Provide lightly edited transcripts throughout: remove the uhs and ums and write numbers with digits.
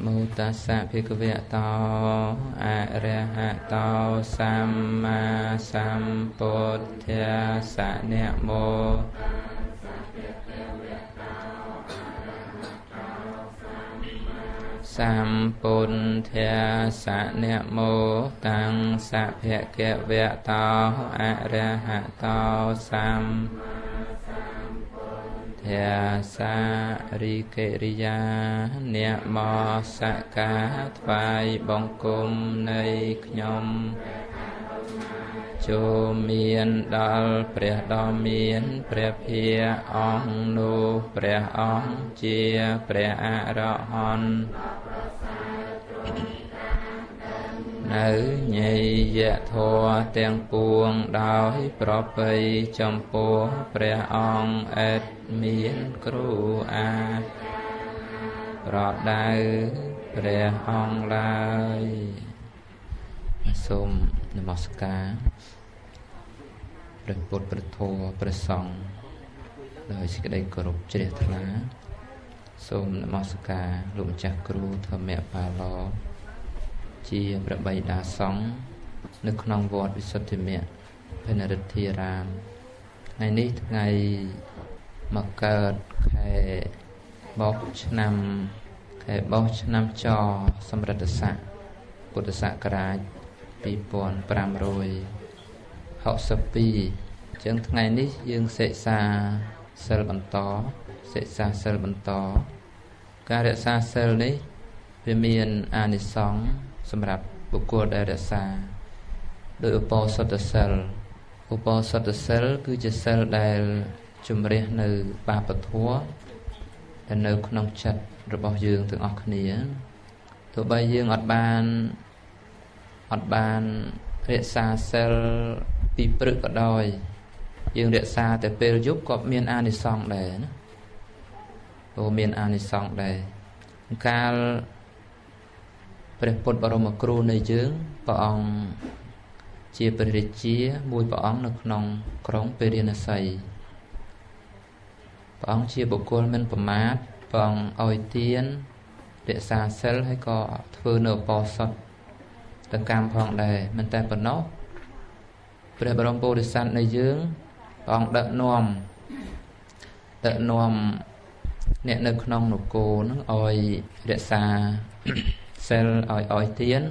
โมตัสสะภิกขเวโตอะระหะโตสัมมาสัมพุทธัสสะนะโมสัมพุทธัสสะนะโมตัสสะภะคะวะโตอะระหะโตสัมธัสสะริกริยาเนมอสกาថ្វាយបង្គំនៃខ្ញុំចូលមានដល់ព្រះដ៏មានព្រះភិក្ខអង្គនោះព្រះអង្គជាព្រះអរហន្តនៅញយធម៌ទាំងពួងដោយប្រពៃចំពោះព្រះអង្គឥតមានគ្រូអាចប្រដៅព្រះអង្គឡើយសូមនមស្ការព្រះពុទ្ធព្រះធម៌ព្រះសង្ឃដោយសេចក្តីគោរពជ្រះថ្លាសូមនមស្ការលោកម្ចាស់គ្រូធម្មបាលោជាព្រះបិតាសង្ឃនៅក្នុងវត្តវិសុទ្ធិមគ្គភេណរិទ្ធារាមថ្ងៃនេះថ្ងៃមកកើតខែបោះឆ្នាំចសម្រិទ្ធស័កពុទ្ធសករាជ2562ចឹងថ្ងៃនេះយើងសិក្សាសិលបន្តការរក្សាសិលនេះវាមានអានិសង្សសម្រាប់បុគ្គលដែលរក្សាដោយឧបោសថសិលគឺជាសិលដែលជំរះនៅបាបធម៌ដែលនៅក្នុងចិត្តរបស់យើងទាំងអស់គ្នាទោះបីយើងអត់បានរក្សាសិលពីព្រឹកក៏ដោយយើងរក្សាតែពេលយប់ក៏មានអានិសង្សដែរណាមានអានិសង្សដែរកាលព្រះពុទ្ធបរមគ្រូនៃយើងព្រះអង្គជាព្រះរាជាមួយព្រះអង្គនៅក្នុងក្រុងពេរាណសីព្រះអង្គជាបុគ្គលមិនប្រមាទព្រះអង្គឲ្យទានរក្សាសិលហើយក៏ធ្វើនៅឧបោសថកម្មផងដែរមិនតែប៉ុណ្ណោះព្រះបរមពុទ្ធិស័ក្តិនៃយើងព្រះអង្គដឹកនាំអ្នកនៅក្នុងនគរនឹងឲ្យរក្សាសិលឲ្យទាន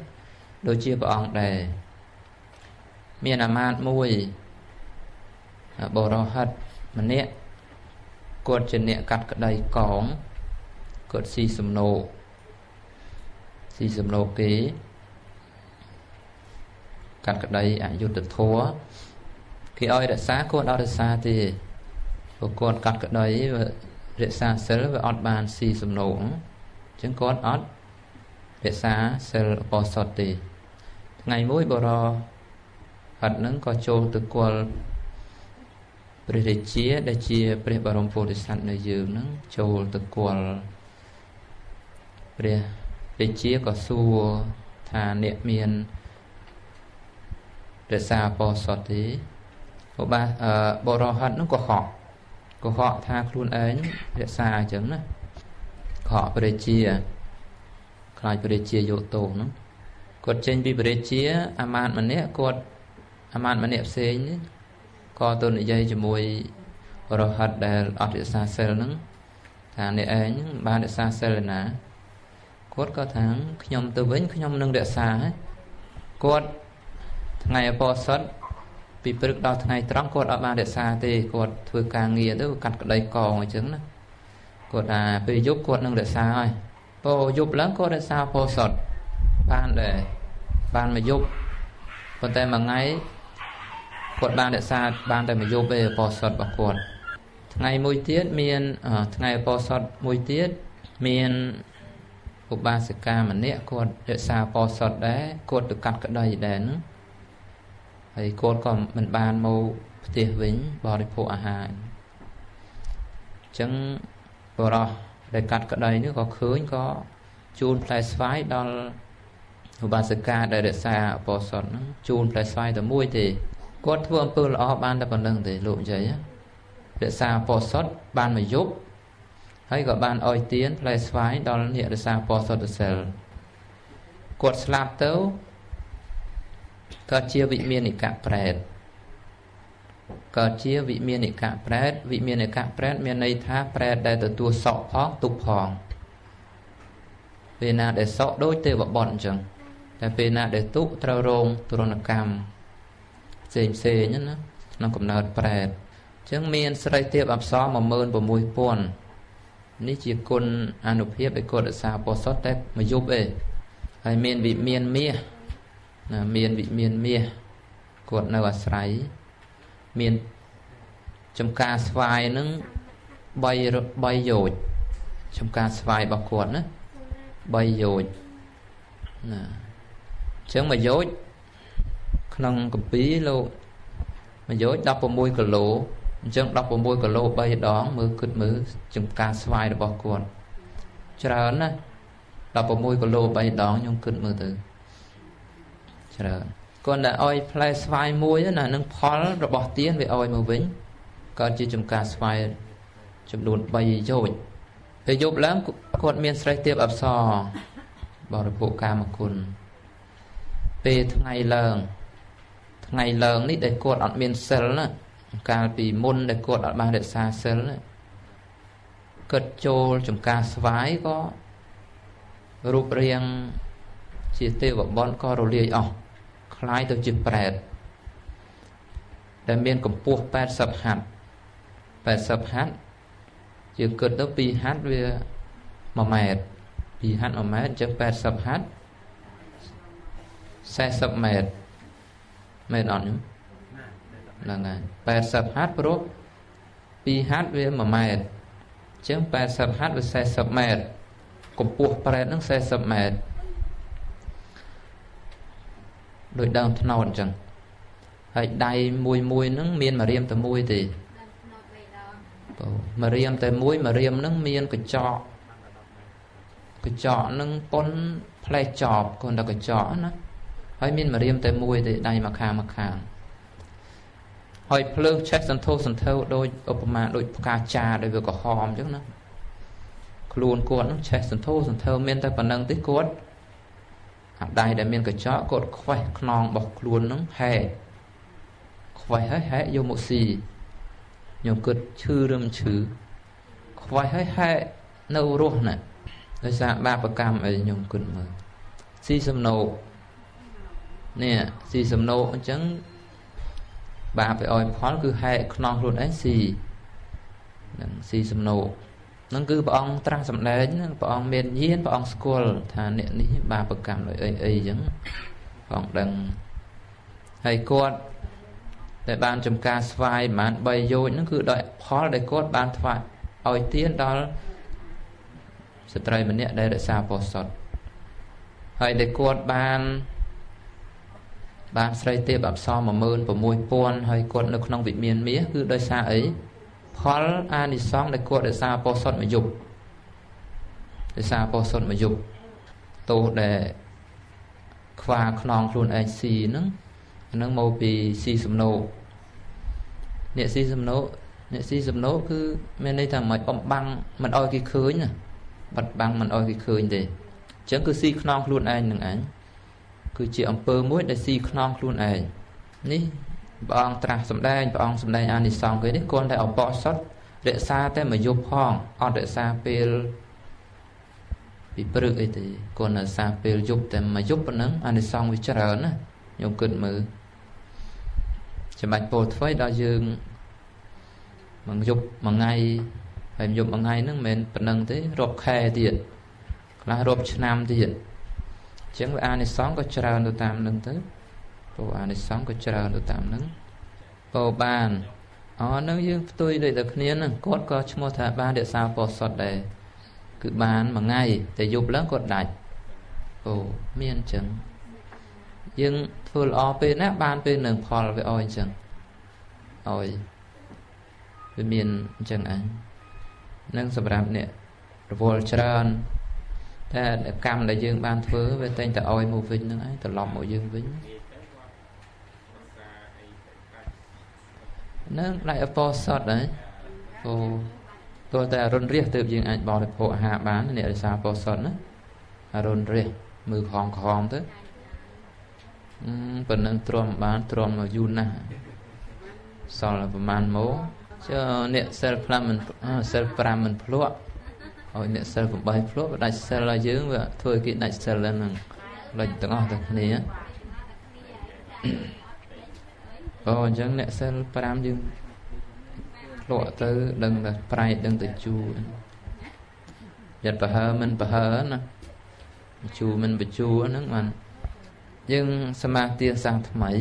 ដូចជាព្រះអង្គដែរមានអាមាត្យមួយបរោហិតម្នាក់គាត់ជាអ្នកកាត់ក្តីកងគាត់ស៊ីសំណោកគេកាត់ក្តីអយុត្តិធម៌គេឲ្យរក្សាគាត់អត់រក្សាទេព្រោះគាត់កាត់ក្តីរក្សាសិលវាអត់បានស៊ីសំណោកអញ្ចឹងគាត់អត់រក្សាសិលឧបោសថទេថ្ងៃមួយបរោហិតនឹងក៏ចូលទៅគល់ព្រះរាជាដែលជាព្រះបរមពុទ្ធិស័ក្តិនៅយើងនឹងចូលទៅគល់ព្រះរាជាក៏សួរថាអ្នកមានរក្សាឧបោសថទេបរោហិតនឹងក៏ហក់ថាខ្លួនឯងរក្សាអញ្ចឹងណាខកព្រះរាជាខ្លាចព្រះរាជាយកទោសហ្នឹងគាត់ចេញពីព្រះរាជាអាមាត្យម្នាក់ផ្សេងនេះក៏ទៅនិយាយជាមួយរហិតដែលអត់រក្សាសិលហ្នឹងថាអ្នកឯងបានរក្សាសិលណាគាត់ក៏ថាខ្ញុំទៅវិញខ្ញុំនឹងរក្សាហើយគាត់ថ្ងៃឧបោសថពីព្រឹកដល់ថ្ងៃត្រង់គាត់អត់បានរក្សាទេគាត់ធ្វើការងារទៅកាត់ក្តីកងអញ្ចឹងណាគាត់ថាពេលយប់គាត់នឹងរក្សាហើយពោយប់ឡើងគាត់រក្សាឧបោសថបានដែរបានមួយយប់ប៉ុន្តែមួយថ្ងៃគាត់បានរក្សាបានតែមួយយប់ទេឧបោសថរបស់គាត់ថ្ងៃមួយទៀតមានថ្ងៃឧបោសថមួយទៀតមានឧបាសិកាម្នាក់គាត់រក្សាឧបោសថដែរគាត់ទៅកាត់ក្តីដែរហ្នឹងហើយគាត់ក៏មិនបានមកផ្ទះវិញបរិភោគអាហារអញ្ចឹងបរោះដែលកាត់ក្តីនេះក៏ឃើញក៏ជូនផ្លែស្វាយដល់ឧបាសិកាដែលរក្សាឧបោសថហ្នឹងជូនផ្លែស្វាយតែមួយទេគាត់ធ្វើអំពើល្អបានតែប៉ុណ្្នឹងទេលោកនិយាយរក្សាឧបោសថបានមួយយប់ហ ហើយក៏បានអោយទៀនផ្លែស្វាយដល់អ្នករសាពោធិ៍សុទ្ធសិលគាត់ស្លាប់ទៅក៏ជាវិមាននិកៈប្រែតក៏ជាវិមាននិកៈប្រែតវិមាននិកៈប្រែតមានន័យថាប្រែតដែលទទួលសក់ផងទុកផងពេលណាដែលសក់ដូចទេវបុត្រអញ្ចឹងតែពេលណាដែលទុកត្រូវរងទរណកម្មផ្សេងណាក្នុងកំណើតប្រែតអញ្ចឹងមានស្រីទេពអប្សរ 16000 នេះជាគុណអនុភាពដែលគាត់រក្សាពោធិ៍តែមួយយប់ឯងហើយមានវិមានមាសណាមានវិមានមាសគាត់នៅអាស្រ័យមានចំការស្វាយនឹង3យោជន៍ចំការស្វាយរបស់គាត់ណា3យោជន៍ណាអញ្ចឹងមួយយោជន៍ក្នុងកម្ពីលោកមួយយោជន៍16គីឡូអញ្ចឹង16គីឡូ3ដងមើលគិតមើលចំការស្វាយរបស់គាត់ច្រើនណា16គីឡូ3ដងខ្ញុំគិតមើលទៅច្រើនគាត់តែឲ្យផ្លែស្វាយមួយណានឹងផលរបស់ទៀនវាឲ្យមកវិញក៏ជាចំការស្វាយចំនួន3យោជន៍ពេលយប់ឡើងគាត់មានស្រេះទៀបអប្សរបរិភោគកាមគុណពេលថ្ងៃឡើងនេះដែលគាត់អត់មានសិលណាកាលពីមុនដែលគាត់អត់បានរក្សាសិលណាគាត់ចូលចំការស្វាយក៏រូបរាងជាទេវបុត្រក៏រលាយអស់คล้ายទៅជាប្រែតដែលមានកម្ពស់80ហត្ថ80ហត្ថយើងគិតទៅ2ហត្ថវា1ម៉ែត្រ2ហត្ថ1ម៉ែត្រអញ្ចឹង80ហត្ថ40ម៉ែត្រមែនអត់ខ្ញុំហ្នឹងហើយ80ហត្ថព្រោះ2ហត្ថវា1ម៉ែត្រអញ្ចឹង80ហត្ថវា40ម៉ែត្រកម្ពស់ប្រែតហ្នឹង40ម៉ែត្រដោយដើមថ្នោតអញ្ចឹងហើយដៃមួយហ្នឹងមានម្រាមតែមួយទេម្រាមតែមួយម្រាមហ្នឹងមានកញ្ចក់ហ្នឹងប៉ុនផ្លែចប់គាត់តែកញ្ចក់ណាហើយមានម្រាមតែមួយទេដៃមកខាងហើយភ្លើងឆេះសន្ធោសន្ធៅដូចឧបមាដូចផ្កាចាដោយវាក្រហមអញ្ចឹងណាខ្លួនគាត់ហ្នឹងឆេះសន្ធោសន្ធៅមានតែប៉ុណ្្នឹងទេគាត់អាដៃដែលមានកញ្ចក់គាត់ខ្វេះខ្នងរបស់ខ្លួនហ្នឹងហែខ្វេះហើយហែយកមកស៊ីខ្ញុំគិតឈឺឬមិនឈឺខ្វេះហើយហែនៅរស់ណាដោយសារបាបកម្មអីខ្ញុំគិតមើលស៊ីសំណោកនេះស៊ីសំណោកអញ្ចឹងបាបឲ្យផលគឺហែខ្នងខ្លួនឯងស៊ីនឹងស៊ីសំណោកហ្នឹងគឺព្រះអង្គត្រាស់សម្ដែងព្រះអង្គមានញាណព្រះអង្គស្គាល់ថាអ្នកនេះបាបកម្មដោយអីអញ្ចឹងព្រះអង្គដឹងហើយគាត់ដែលបានចំការស្វាយប្រហែល3យោជន៍ហ្នឹងគឺដោយផលដែលគាត់បានថ្វាយឲ្យទានដល់ស្ត្រីម្នាក់ដែលរក្សាពោធិ៍សុទ្ធហើយដែលគាត់បានស្រីទេពអប្សរ 16000 ហើយគាត់នៅក្នុងវិមានមាសគឺដោយសារអីផលអានិសង្សដែលគាត់រក្សាពោធិ៍សុទ្ធមួយយប់រក្សាពោធិ៍សុទ្ធមួយយប់ទោសដែលខ្វះខ្នងខ្លួនឯងស៊ីហ្នឹងមកពីស៊ីសំណោកអ្នកស៊ីសំណោកគឺមានន័យថាមិនបំបាំងមិនអោយគេឃើញណាបាត់បាំងមិនអោយគេឃើញទេអញ្ចឹងគឺស៊ីខ្នងខ្លួនឯងនឹងឯងគឺជាអំពើមួយដែលស៊ីខ្នងខ្លួនឯងនេះព្រះអង្គត្រាស់សម្ដែងព្រះអង្គសម្ដែងអានិសង្សគេនេះគាត់តែអបអសុតរក្សាតែមួយយប់ផងអត់រក្សាពេលពីព្រឹកអីទេគាត់រក្សាពេលយប់តែមួយយប់ប៉ុណ្ណឹងអានិសង្សវាច្រើនណាខ្ញុំគិតមើលច្បាច់ពោលធ្វើដល់យើងមួយយប់មួយថ្ងៃហើយយប់មួយថ្ងៃហ្នឹងមិនមែនប៉ុណ្ណឹងទេរាប់ខែទៀតខ្លះរាប់ឆ្នាំទៀតអញ្ចឹងអានិសង្សក៏ច្រើនទៅតាមហ្នឹងទៅពោអានិសង្សក៏ច្រើនទៅតាមហ្នឹងពោបានហ្នឹងយើងផ្ទុយដូចតែគ្នាហ្នឹងគាត់ក៏ឈ្មោះថាបានរក្សាពោធិ៍សុទ្ធដែរគឺបានមួយថ្ងៃតែយប់ឡើងគាត់ដាច់ពោមានអញ្ចឹងយើងធ្វើល្អពេលណាបានពេលនឹងផលវាអោយអញ្ចឹងអោយវាមានអញ្ចឹងអញនឹងសម្រាប់អ្នករវល់ច្រើនតែកម្មដែលយើងបានធ្វើវាតែងតែអោយមកវិញហ្នឹងឯងត្រឡប់មកយើងវិញហ្នឹងដៃអបសុតហ្នឹងអូ តើតែរុនរះទើបយើងអាចបរិភោគអាហារបានអ្នករក្សាពោធិ៍សុទ្ធណារុនរះមើលខំទៅប៉ុណ្ណឹងទ្រាំបានទ្រាំមកយូរណាស់សល់ប្រហែលមកអ្នកសិល5មិនសិល5មិនភ្លក់ឲ្យអ្នកសិល8ភ្លក់ដាច់សិលឲ្យយើងវាធ្វើគេដាច់សិលហ្នឹងលេចទាំងអស់ទៅគ្នាអញ្ចឹងអ្នកសិល5យើងភ្លក់ទៅដឹងតែប្រែដឹងតែជូរយត់ប្រហើមិនប្រហើណាជូរមិនបញ្ជូរហ្នឹងបានយើងសមាធិសាសថ្មី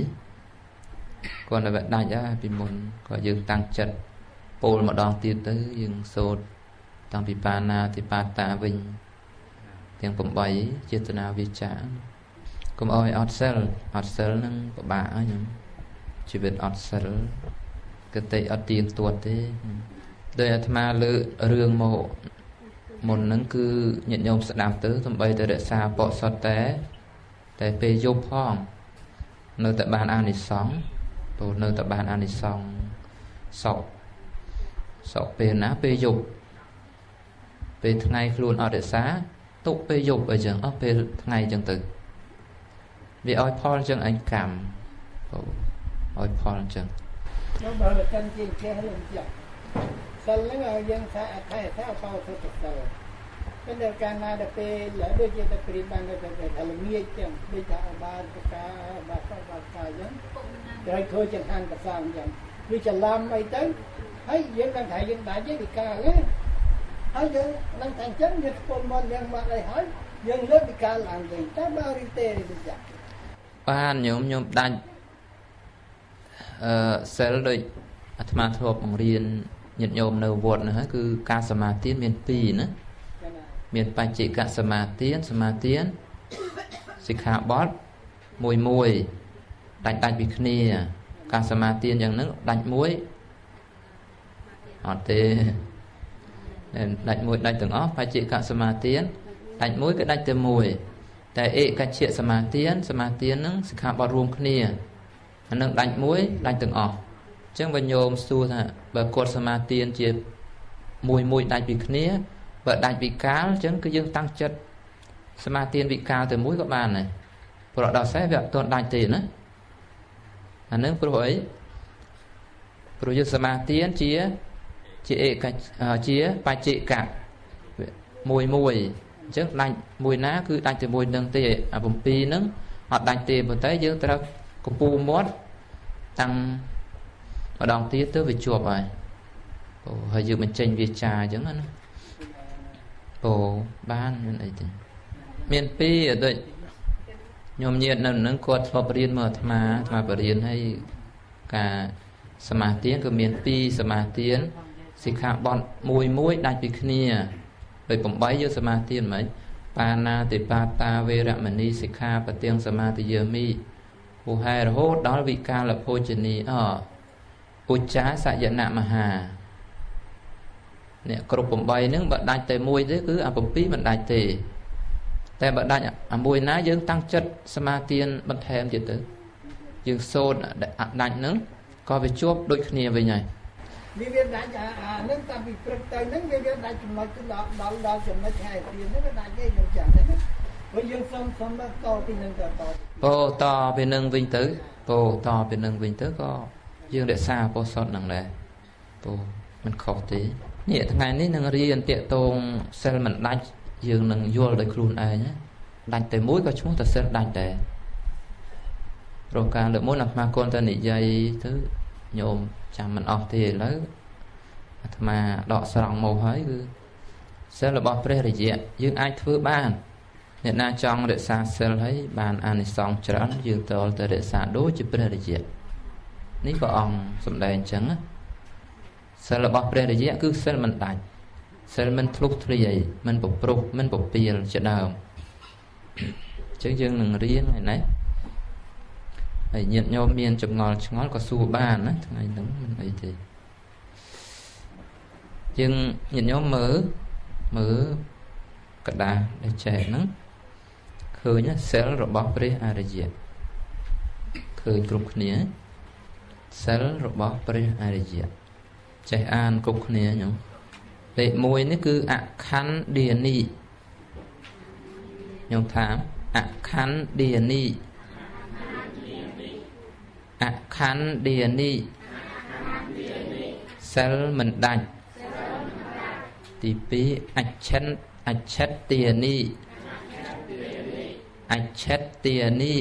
គាត់តែដាច់ពីមុនក៏យើងតាំងចិត្តពោលម្ដងទៀតទៅយើងសូត្រតាំងពីបាណាតិបាតាវិញទាំង8ចេតនាវាចាកុំអោយអត់សិលហ្នឹងពិបាកហើយខ្ញុំជីវិតអត់សិលកតិអត់ទៀងទាត់ទេដោយអាត្មាលើរឿងមកមុនហ្នឹងគឺញាតិញោមស្ដាប់ទៅសំបីតែរក្សាបរិសុទ្ធតែពេលយប់ផងនៅតែបានអានិសង្ឃព្រោះនៅតែបានអានិសង្ឃសក់ពេលណាពេលយប់ពេលថ្ងៃខ្លួនអត់រក្សាទុកពេលយប់អីចឹងអស់ពេលថ្ងៃចឹងទៅវាឲ្យផលចឹងអញកម្មឲ្យផលចឹងខ្ញុំបើកាន់ជាចេះលំចាក់សិលហ្នឹងយើងថាអថែថាបោសុទ្ធសិលពេលដែលកាលណាដល់ពេលដូចជាតែព្រីបានទៅថាល្ងាចចឹងដូចថាបានប្រការបាទកាចឹងត្រូវធ្វើចង្ហាន់កសាងចឹងវាច្រឡំអីទៅហើយយើងដឹងថាយើងដាច់ទេពីការហ្នឹងហើយយើងនឹងថាអញ្ចឹងយើងស្ពល់មកយើងមកអីហើយយើងលើកពីការឡើងវិញតែបើរីទេដូចចាក់បានញោមដាច់សិលដូចអាត្មាធ្លាប់បង្រៀនញាតិញោមនៅវត្តហ្នឹងគឺការសមាធិមាន2ណាមានបច្ចេកសមាធិសិក្ខាបទមួយដាច់ពីគ្នាការសមាធិយ៉ាងហ្នឹងដាច់មួយអត់ទេដាច់មួយដាច់ទាំងអស់បច្ចេកសមាធិដាច់មួយក៏ដាច់តែមួយតែឯកច្ឆសមាធិហ្នឹងសិក្ខាបទរួមគ្នាអានឹងដាច់មួយដាច់ទាំងអស់អញ្ចឹងបើញោមសួរថាបើគាត់សមាធិជាមួយដាច់ពីគ្នាបើដាច់ពីកាលអញ្ចឹងគឺយើងតាំងចិត្តសមាធិវិកាលទៅមួយក៏បានដែរព្រោះដល់សេះវាអត់ទាន់ដាច់ទេណាអានឹងព្រោះអីព្រោះយើងសមាធិជាឯកជាបច្ចេកមួយអញ្ចឹងដាច់មួយណាគឺដាច់តែមួយនឹងទេអា7ហ្នឹងអត់ដាច់ទេប៉ុន្តែយើងត្រូវកំពូលមាត់តាំងម្ដងទៀតទៅវាជាប់ហើយហើយយើងបញ្ចេញវាចាអញ្ចឹងណាបានមានអីទេមាន2ដូចញោមញាតនៅនឹងគាត់ធ្លាប់រៀនមកអាត្មាបរៀនឲ្យការសមាធិគឺមាន2សមាធិសិក្ខាបទមួយដាច់ពីគ្នាដោយ8យកសមាធិមិនបាណាតិបាតាវេរមណីសិក្ខាបទាំងសមាធិយាមីពុហេរហូតដល់វិកាលភោជនីឧច្ចាសយនមហាអ្នកគ្រប់8ហ្នឹងបើដាច់តែមួយទេគឺអា7មិនដាច់ទេតែបើដាច់អាមួយណាយើងតាំងចិត្តសមាធិបន្ថែមទៀតទៅយើងសូត្រដាច់ហ្នឹងក៏វាជាប់ដូចគ្នាវិញហើយវាដាច់អាហ្នឹងតាមពីព្រឹកទៅហ្នឹងវាដាច់ចំណុចទៅដល់ចំណុចហើយទៀតហ្នឹងវាដាច់ទេយើងចាំទេព្រោះយើងសុំតពីនឹងទៅតពីនឹងវិញទៅតពីនឹងវិញទៅក៏យើងរក្សាពោសុទ្ធហ្នឹងដែរមិនខុសទេនេះថ្ងៃនេះនឹងរៀនតាកតងសិលមិនដាច់យើងនឹងយល់ដោយខ្លួនឯងដាច់តែមួយក៏ឈ្មោះតែសិលដាច់ដែរព្រោះការលើកមុនអាត្មាគាត់តែនិយាយទៅញោមចាំមិនអស់ទេឥឡូវអាត្មាដកស្រង់មកហើយគឺសិលរបស់ព្រះរាជាយើងអាចធ្វើបានអ្នកណាចង់រក្សាសិលហើយបានអានិសង្សច្រើនយើងតលទៅរក្សាដូចជាព្រះរាជានេះព្រះអង្គសម្ដែងអញ្ចឹងណាសិលរបស់ព្រះរាជាគឺសិលមិនដាច់សិលមិនធ្លុះធ្លាយមិនប្រព្រឹត្តមិនពពាលជាដើមអញ្ចឹងយើងនឹងរៀនថ្ងៃនេះហើយញាតិញោមមានចម្ងល់ឆ្ងល់ក៏សួរបានណាថ្ងៃហ្នឹងមិនអីទេយើងញាតិញោមមើលกระดาษដែលចែកហ្នឹងឃើញសិលរបស់ព្រះអរិយឃើញគ្រប់គ្នាសិលរបស់ព្រះអរិយចេះអានគ្រប់គ្នាញោម លេខ1នេះគឺអខណ្ឌានីខ្ញុំថាអខណ្ឌានីអខណ្ឌានីសិលមិនដាច់ទី2អច្ឆិតទានីអច្ឆិតទានី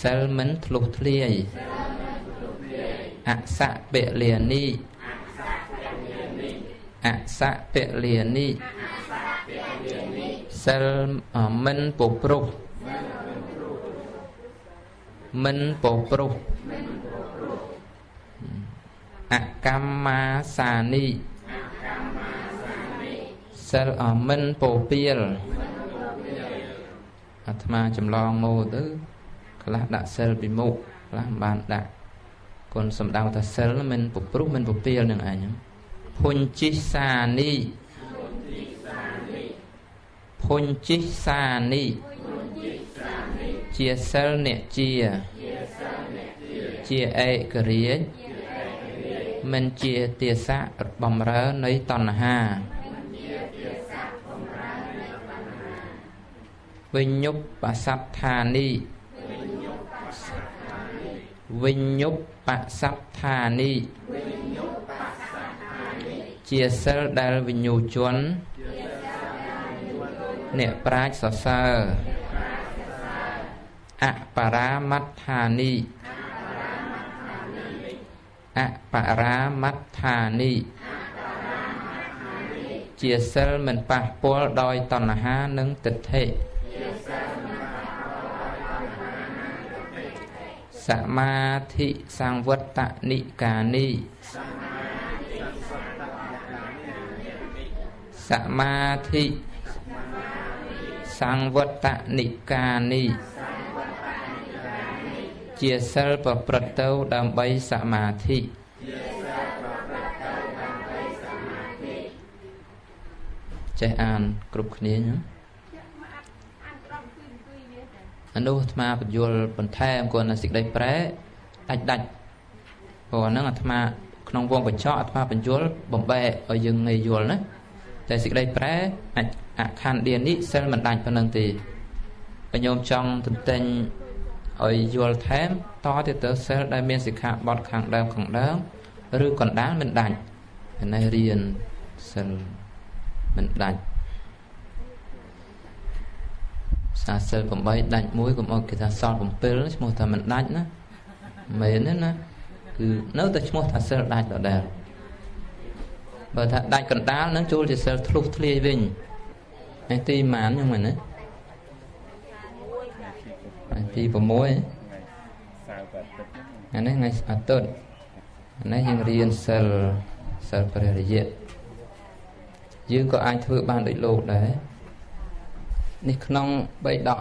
សិលមិនធ្លុះធ្លាយអសៈពលានីអសៈពលានីសិលមិនពព្រោះមិនពព្រោះអកម្មាសានីសិលមិនពពាលអាត្មាចម្លងមកទៅខ្លះដាក់សិលពីមុខខ្លះមិនបានដាក់គុណសំដៅថាសិលមិនពព្រោះមិនពពាលនឹងអញភុញជីសានីភុញជីសានីជាសិលអ្នកជាឯករាជ្យមិនជាទាសៈបំរើនៃតណ្ហាវិញ្ញុបសត្ថានីវិញ្ញុបសត្ថានីជាសិលដែលវិញ្ញូជនអ្នកប្រាជ្ញសរសើរអបរាមត្ថានីអបរាមត្ថានីជាសិលមិនប៉ះពាល់ដោយតណ្ហានិងទិដ្ឋិសមាធិសង្វត្តនិកានីសមាធិសង្វត្តនិកានីជាសិលប្រព្រឹត្តទៅដើម្បីសមាធិចេះអានគ្រប់គ្នាណាអនុអាត្មាបញ្យលបន្ថែមគាត់នៅសេចក្តីប្រែដាច់ព្រោះហ្នឹងអាត្មាក្នុងវងកញ្ចក់អាត្មាបញ្យលបំបែកឲ្យយើងងាយយល់ណាតែសេចក្តីប្រែអខណ្ឌានីសិលមិនដាច់ប៉ុណ្្នឹងទេបើញោមចង់ទន្ទិញឲ្យយល់ថែមតទៀតទៅសិលដែលមានសិក្ខាបទខាងដើមឬកណ្ដាលមិនដាច់នេះរៀនសិលមិនដាច់សាសិល8ដាច់មួយកុំអោយគេថាសល់7ឈ្មោះថាមិនដាច់ណាមែនទេណាគឺនៅតែឈ្មោះថាសិលដាច់ដដែលបើថាដាច់កណ្ដាលនឹងចូលជាសិលធ្លុះធ្លាយវិញហើយទីម៉ានហ្នឹងមែនទេទី6អានេះថ្ងៃអាទិត្យអានេះយើងរៀនសិលព្រះរាជយើងក៏អាចធ្វើបានដូចលោកដែរនេះក្នុងបេដក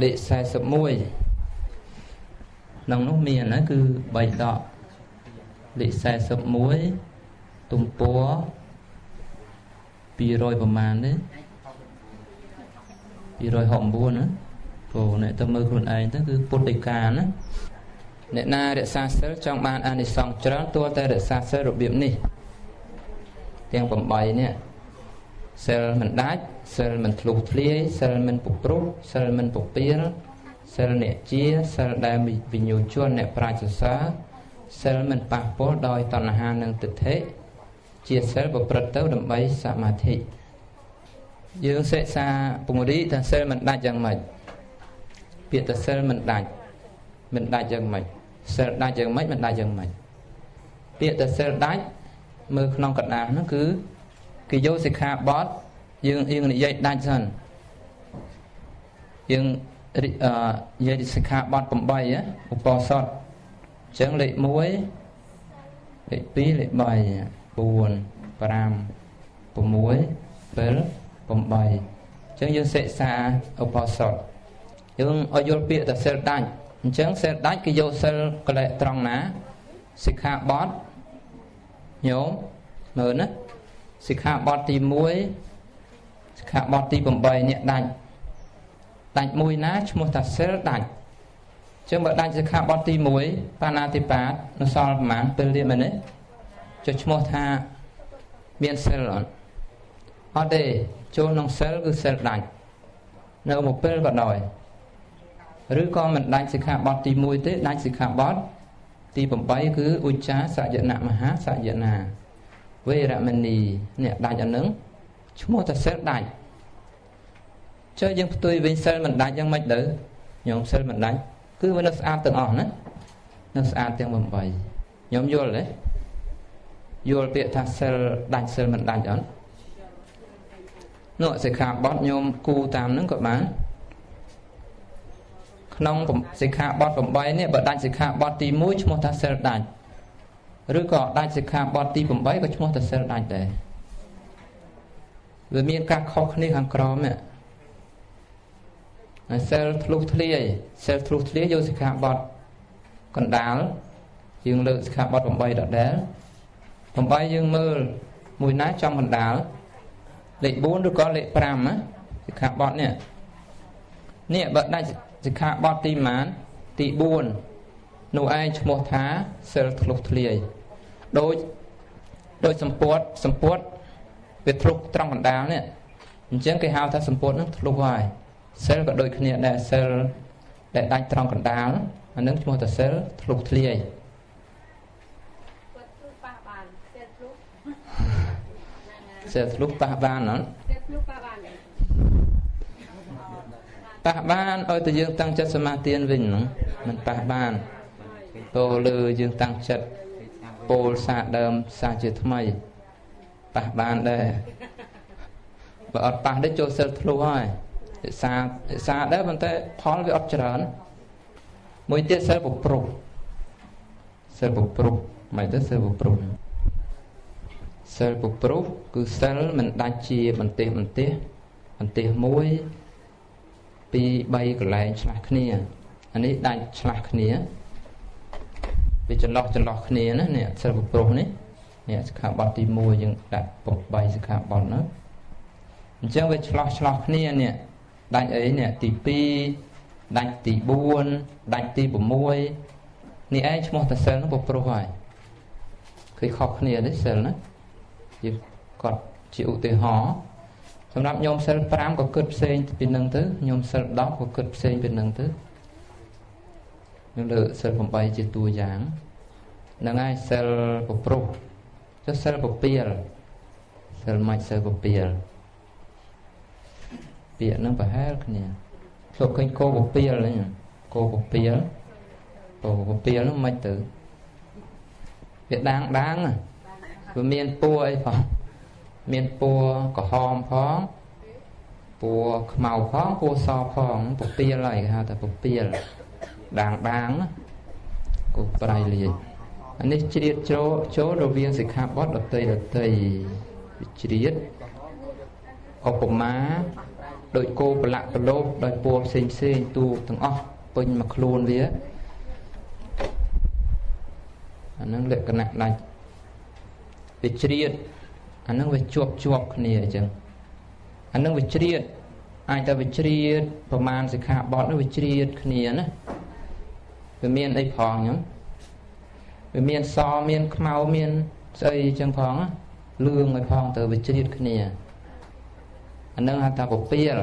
លេខ41ក្នុងនោះមានណាគឺបេដកលេខ41ទំព័រ200ប្រមាណទេ269ណាព្រោះអ្នកទៅមើលខ្លួនឯងទៅគឺពុទ្ធដីកាណាអ្នកណារក្សាសិលចង់បានអានិសង្សច្រើនទោះតែរក្សាសិលរបៀបនេះទាំង8នេះសិលមិនដាច់សិលមិនធ្លុះធ្លាយសិលមិនពុព្រោះសិលមិនពពាលសិលអ្នកជាសិលដែលវិញ្ញូជនអ្នកប្រាជ្ញសរសើរសិលមិនប៉ះពាល់ដោយតណ្ហានិងទិដ្ឋិជាសិលប្រព្រឹត្តទៅដើម្បីសមាធិយើងសិក្សាពង្រីកថាសិលមិនដាច់យ៉ាងម៉េចពាក្យថាសិលមិនដាច់យ៉ាងម៉េចសិលដាច់យ៉ាងម៉េចមិនដាច់យ៉ាងម៉េចពាក្យថាសិលដាច់មើលក្នុងកណ្ដាលនោះគឺគេយកសិក្ខាបទយើងនិយាយដាច់សិនយើងនិយាយសិក្ខាបទ8ឧបោសថអញ្ចឹងលេខ1លេខ2លេខ3 4 5 6 7 8អញ្ចឹងយើងសិក្សាឧបោសថយើងឲ្យយល់ពាក្យថាសិលដាច់អញ្ចឹងសិលដាច់គេយកសិលកលៈត្រង់ណាសិក្ខាបទញោមមើលណាសិក្ខាបទទី1សិក្ខាបទទី8នេះដាច់មួយណាឈ្មោះថាសិលដាច់អញ្ចឹងបើដាច់សិក្ខាបទទី1បាណាតិបាតនៅសល់ប្រមាណពេលរៀបមែនទេចុះឈ្មោះថា មានសិលអត់ទេចូលក្នុងសិលគឺសិលដាច់នៅមួយពេលក៏ដោយឬក៏មិនដាច់សិក្ខាបទទី1ទេដាច់សិក្ខាបទទី8គឺឧច្ចាសយនមហាសយនាវេរមណីនេះដាច់អានឹងឈ្មោះថាសិលដាច់ចុះយើងផ្ទុយវិញសិលមិនដាច់យ៉ាងម៉េចទៅញោមសិលមិនដាច់គឺវានៅស្អាតទាំងអស់ណានៅស្អាតទាំង8ញោមយល់ទេយល់ពាក្យថាសិលដាច់សិលមិនដាច់អត់នោះសិក្ខាបទញោមគូតាមនឹងក៏បានក្នុងសិក្ខាបទ8នេះបើដាច់សិក្ខាបទទី1ឈ្មោះថាសិលដាច់ឬក៏ដាច់សិក្ខាបទទី8ក៏ឈ្មោះថាសិលដាច់ដែរវាមានការខុសគ្នាខាងក្រោមនេះសិលធ្លុះធ្លាយសិលធ្លុះធ្លាយយកសិក្ខាបទកណ្ដាលយើងលើកសិក្ខាបទ8ដដែល8យើងមើលមួយណាចំកណ្ដាលលេខ4ឬក៏លេខ5ណាសិក្ខាបទនេះបើដាច់សិក្ខាបទទីម៉ានទី4នោះឯងឈ្មោះថាសិលធ្លុះធ្លាយដូចសម្ពុតវាធ្លុះត្រង់កណ្ដាលនេះអញ្ចឹងគេហៅថាសម្ពុតនឹងធ្លុះហើយសិលក៏ដូចគ្នាដែរសិលដែលដាច់ត្រង់កណ្ដាលអានឹងឈ្មោះថាសិលធ្លុះធ្លាយសិលធ្លុះប៉ះបានអត់ប៉ះបានឲ្យតែយើងតាំងចិត្តសមាធិវិញហ្នឹងមិនប៉ះបានពោលលើយើងតាំងចិត្តពោលសាដើមសាជាថ្មីប៉ះបានដែរបើអត់ប៉ះទេចូលសិលធ្លុះហើយសាដែរប៉ុន្តែផលវាអត់ច្រើនមួយទៀតសិលពព្រោះមិនទៅសិលពព្រោះសិលពព្រោះគឺសិលមិនដាច់ជាបន្ទះ1 2 3កន្លែងឆ្លាស់គ្នាអានេះដាច់ឆ្លាស់គ្នាវាចន្លោះគ្នាណានេះសិលពព្រោះនេះសិក្ខាបទទី1យើងដាក់8សិក្ខាបទនោះអញ្ចឹងវាឆ្លោះគ្នានេះដាច់អីនេះទី2ដាច់ទី4ដាច់ទី6នេះឯងឈ្មោះតសិលនោះពព្រោះហើយឃើញខុសគ្នាទេសិលណាយើងគាត់ជាឧទាហរណ៍សម្រាប់ញោមសិល5ក៏គិតផ្សេងពីនឹងទៅញោមសិល10ក៏គិតផ្សេងពីនឹងទៅយើងលើកសិល8ជាតួយ៉ាងហ្នឹងហើយសិលពព្រោះចុះសិលពពាលសិលមិនសិលពពាលពាក្យហ្នឹងប្រហែលគ្នាធ្លាប់ឃើញគោពពាលហ្នឹងគោពពាលហ្នឹងមិនទៅវាដាងវាមានពណ៌អីផងមានពណ៌ក្រហមផងពណ៌ខ្មៅផងពណ៌សផងពពាលហើយគេហៅថាពពាលដាងណាគោប្រៃលាយអានេះជ្រៀតចូលរវាងសិក្ខាបទដតីជ្រៀតឧបមាដោយគោប្រឡាក់ប្រឡូបដោយពណ៌ផ្សេងទូទាំងអស់ពេញមកខ្លួនវាអានឹងលក្ខណៈដាច់វាជ្រៀតអានឹងវាជាប់គ្នាអញ្ចឹងអានឹងវាជ្រៀតអាចតែវាជ្រៀតប្រមាណសិក្ខាបទនោះវាជ្រៀតគ្នាណាវាមានអីផងហ្នឹងវាមានសមានខ្មៅមានស្អីអញ្ចឹងផងលឿងឲ្យផងទៅវាជ្រៀតគ្នាអានឹងហៅថាពពាល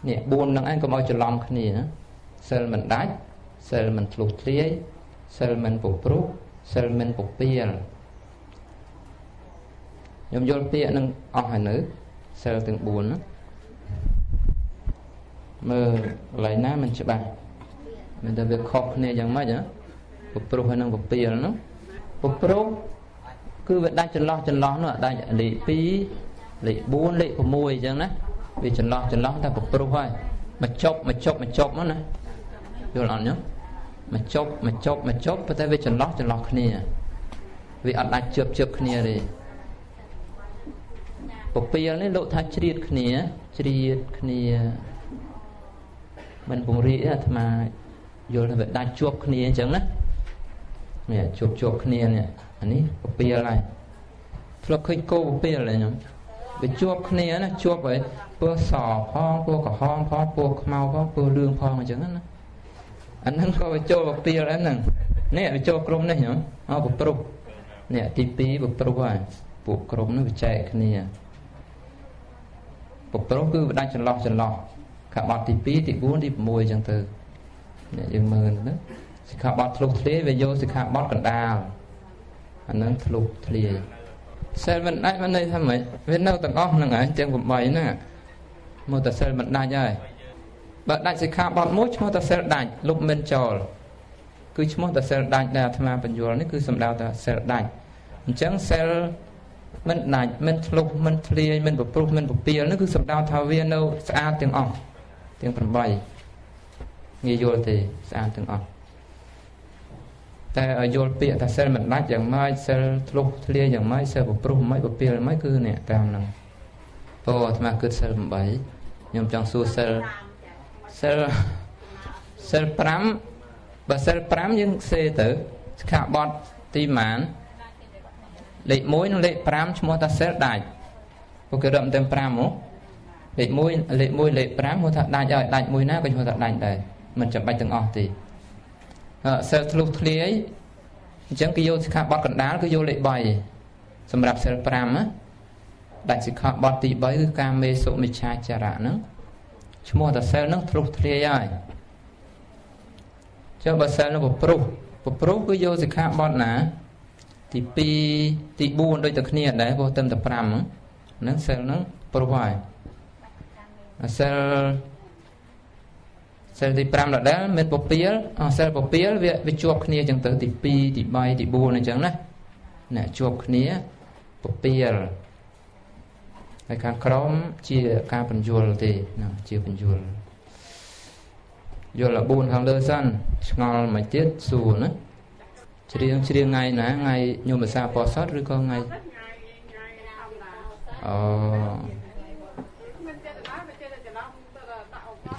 នេះ4នឹងឯងកុំឲ្យច្រឡំគ្នាសិលមិនដាច់សិលមិនធ្លុះធ្លាយសិលមិនពព្រោះសិលមិនពពាលខ្ញុំយល់ពាក្យនឹងអស់ហើយនៅសិលទាំង4ហ្នឹងមើលកន្លែងណាមិនច្បាស់មិនតែវាខុសគ្នាយ៉ាងម៉េចពព្រោះហើយនឹងពពាលហ្នឹងពព្រោះគឺវាដាច់ចន្លោះនោះដាច់លេខ2លេខ4លេខ6អញ្ចឹងណាវាចន្លោះតែពព្រោះហើយមកជប់ហ្នឹងណាយល់អត់ញ៉ឹងមកជប់ប៉ុន្តែវាចន្លោះគ្នាវាអត់ដាច់ជឿគ្នាទេពពាលនេះលោកថាជ្រៀតគ្នាមិនពង្រីកអាត្មាយល់ថាវាដាច់ជាប់គ្នាអញ្ចឹងណានេះជាប់គ្នានេះអានេះពពាលហើយធ្លាប់ឃើញគោពពាលហើយខ្ញុំវាជាប់គ្នាណាជាប់ហើយពណ៌សផងពណ៌ក្រហមផងពណ៌ខ្មៅផងពណ៌លឿងផងអញ្ចឹងណាអាហ្នឹងក៏វាចូលពពាលហ្នឹងនេះវាចូលក្រុមនេះខ្ញុំពព្រោះនេះទី2ពព្រោះហើយ ពួកក្រុមនោះវាចែកគ្នាពុកប្រុសគឺវាដាច់ចន្លោះខាងបត់ទី2ទី4ទី6អញ្ចឹងទៅអ្នកយើងមើលទៅសិក្ខាបទធ្លុះធ្លាយវាយកសិក្ខាបទកណ្ដាលអាហ្នឹងធ្លុះធ្លាយសិលមិនដាច់មិនន័យថាម៉េចវានៅទាំងអស់ហ្នឹងហើយទាំង8ហ្នឹងមកតែសិលមិនដាច់ហើយបើដាច់សិក្ខាបទមួយឈ្មោះតែសិលដាច់លុបមិនចោលគឺឈ្មោះតែសិលដាច់ដែលអាត្មាបញ្យល់នេះគឺសំដៅថាសិលដាច់អញ្ចឹងសិលមិនដាច់មិនធ្លុះមិនធ្លាយមិនប្រព្រឹត្តមិនពពាលនោះគឺសំដៅថាវានៅស្អាតទាំងអស់ទាំង8ងាយយល់ទេស្អាតទាំងអស់តែឲ្យយល់ពាក្យថាសិលមិនដាច់យ៉ាងម៉េចសិលធ្លុះធ្លាយយ៉ាងម៉េចសិលប្រព្រឹត្តមិនពពាលមិនគឺនេះតាមហ្នឹងពោអាត្មាគិតសិល8ខ្ញុំចង់សួរសិល5បើសិល5យើងសេទៅសិក្ខាបទទីម៉ានលេខ1និងលេខ5ឈ្មោះថាសិលដាច់ពួកគេរំទាំង5មកលេខ1លេខ5មកថាដាច់ហើយដាច់មួយណាក៏ឈ្មោះថាដាច់ដែរមិនចាំបាច់ទាំងអស់ទេសិលធ្លុះធ្លាយអញ្ចឹងគេយកសិក្ខាបទកណ្ដាលគឺយកលេខ3សម្រាប់សិល5ណាដាច់សិក្ខាបទទី3គឺការមេសុមិច្ឆាចារៈហ្នឹងឈ្មោះថាសិលហ្នឹងធ្លុះធ្លាយហើយចុះបើសិលនោះប្រព្រឹត្តគឺយកសិក្ខាបទណាទី2ទី4ដូចតែគ្នាដែរព្រោះតែ5ហ្នឹងសិលហ្នឹងព្រោះហើយសិលទី5ដដែលមានពពាលសិលពពាលវាជាប់គ្នាអញ្ចឹងទៅទី2ទី3ទី4អញ្ចឹងណាអ្នកជាប់គ្នាពពាលហើយខាងក្រោមជាការបញ្យល់ទេណាជាបញ្យល់យល់4ខាងលើសិនឆ្ងល់មួយទៀតសួរណាច្រៀងថ្ងៃណាថ្ងៃញោមភាសាពោសតឬក៏ថ្ងៃ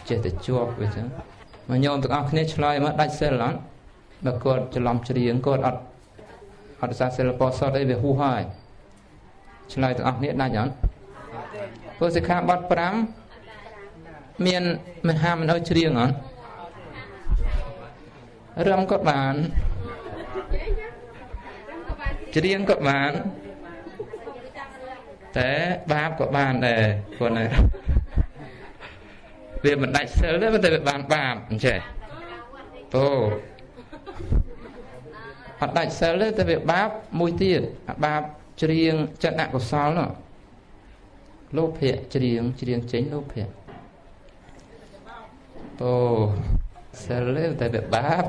ចេះតែជាប់វាចឹងមកញោមទាំងអស់គ្នាឆ្លើយមកដាច់សិលអត់បើគាត់ច្រឡំច្រៀងគាត់អត់សាសិលពោសតអីវាហួសហើយឆ្លើយទាំងអស់គ្នាដាច់អត់ព្រោះសិក្ខាបទ5មានមិនហាមមិនឲ្យច្រៀងអត់រំក៏បានច្រៀងក៏បានតែបាបក៏បានដែរគាត់ណាវាមិនដាច់សិលទេតែវាបានបាបអញ្ចឹងអូអត់ដាច់សិលទេតែវាបាបមួយទៀតបាបច្រៀងចិត្តអកុសលនោះលោភៈច្រៀងចេញលោភៈអូសិលទេតែវាបាប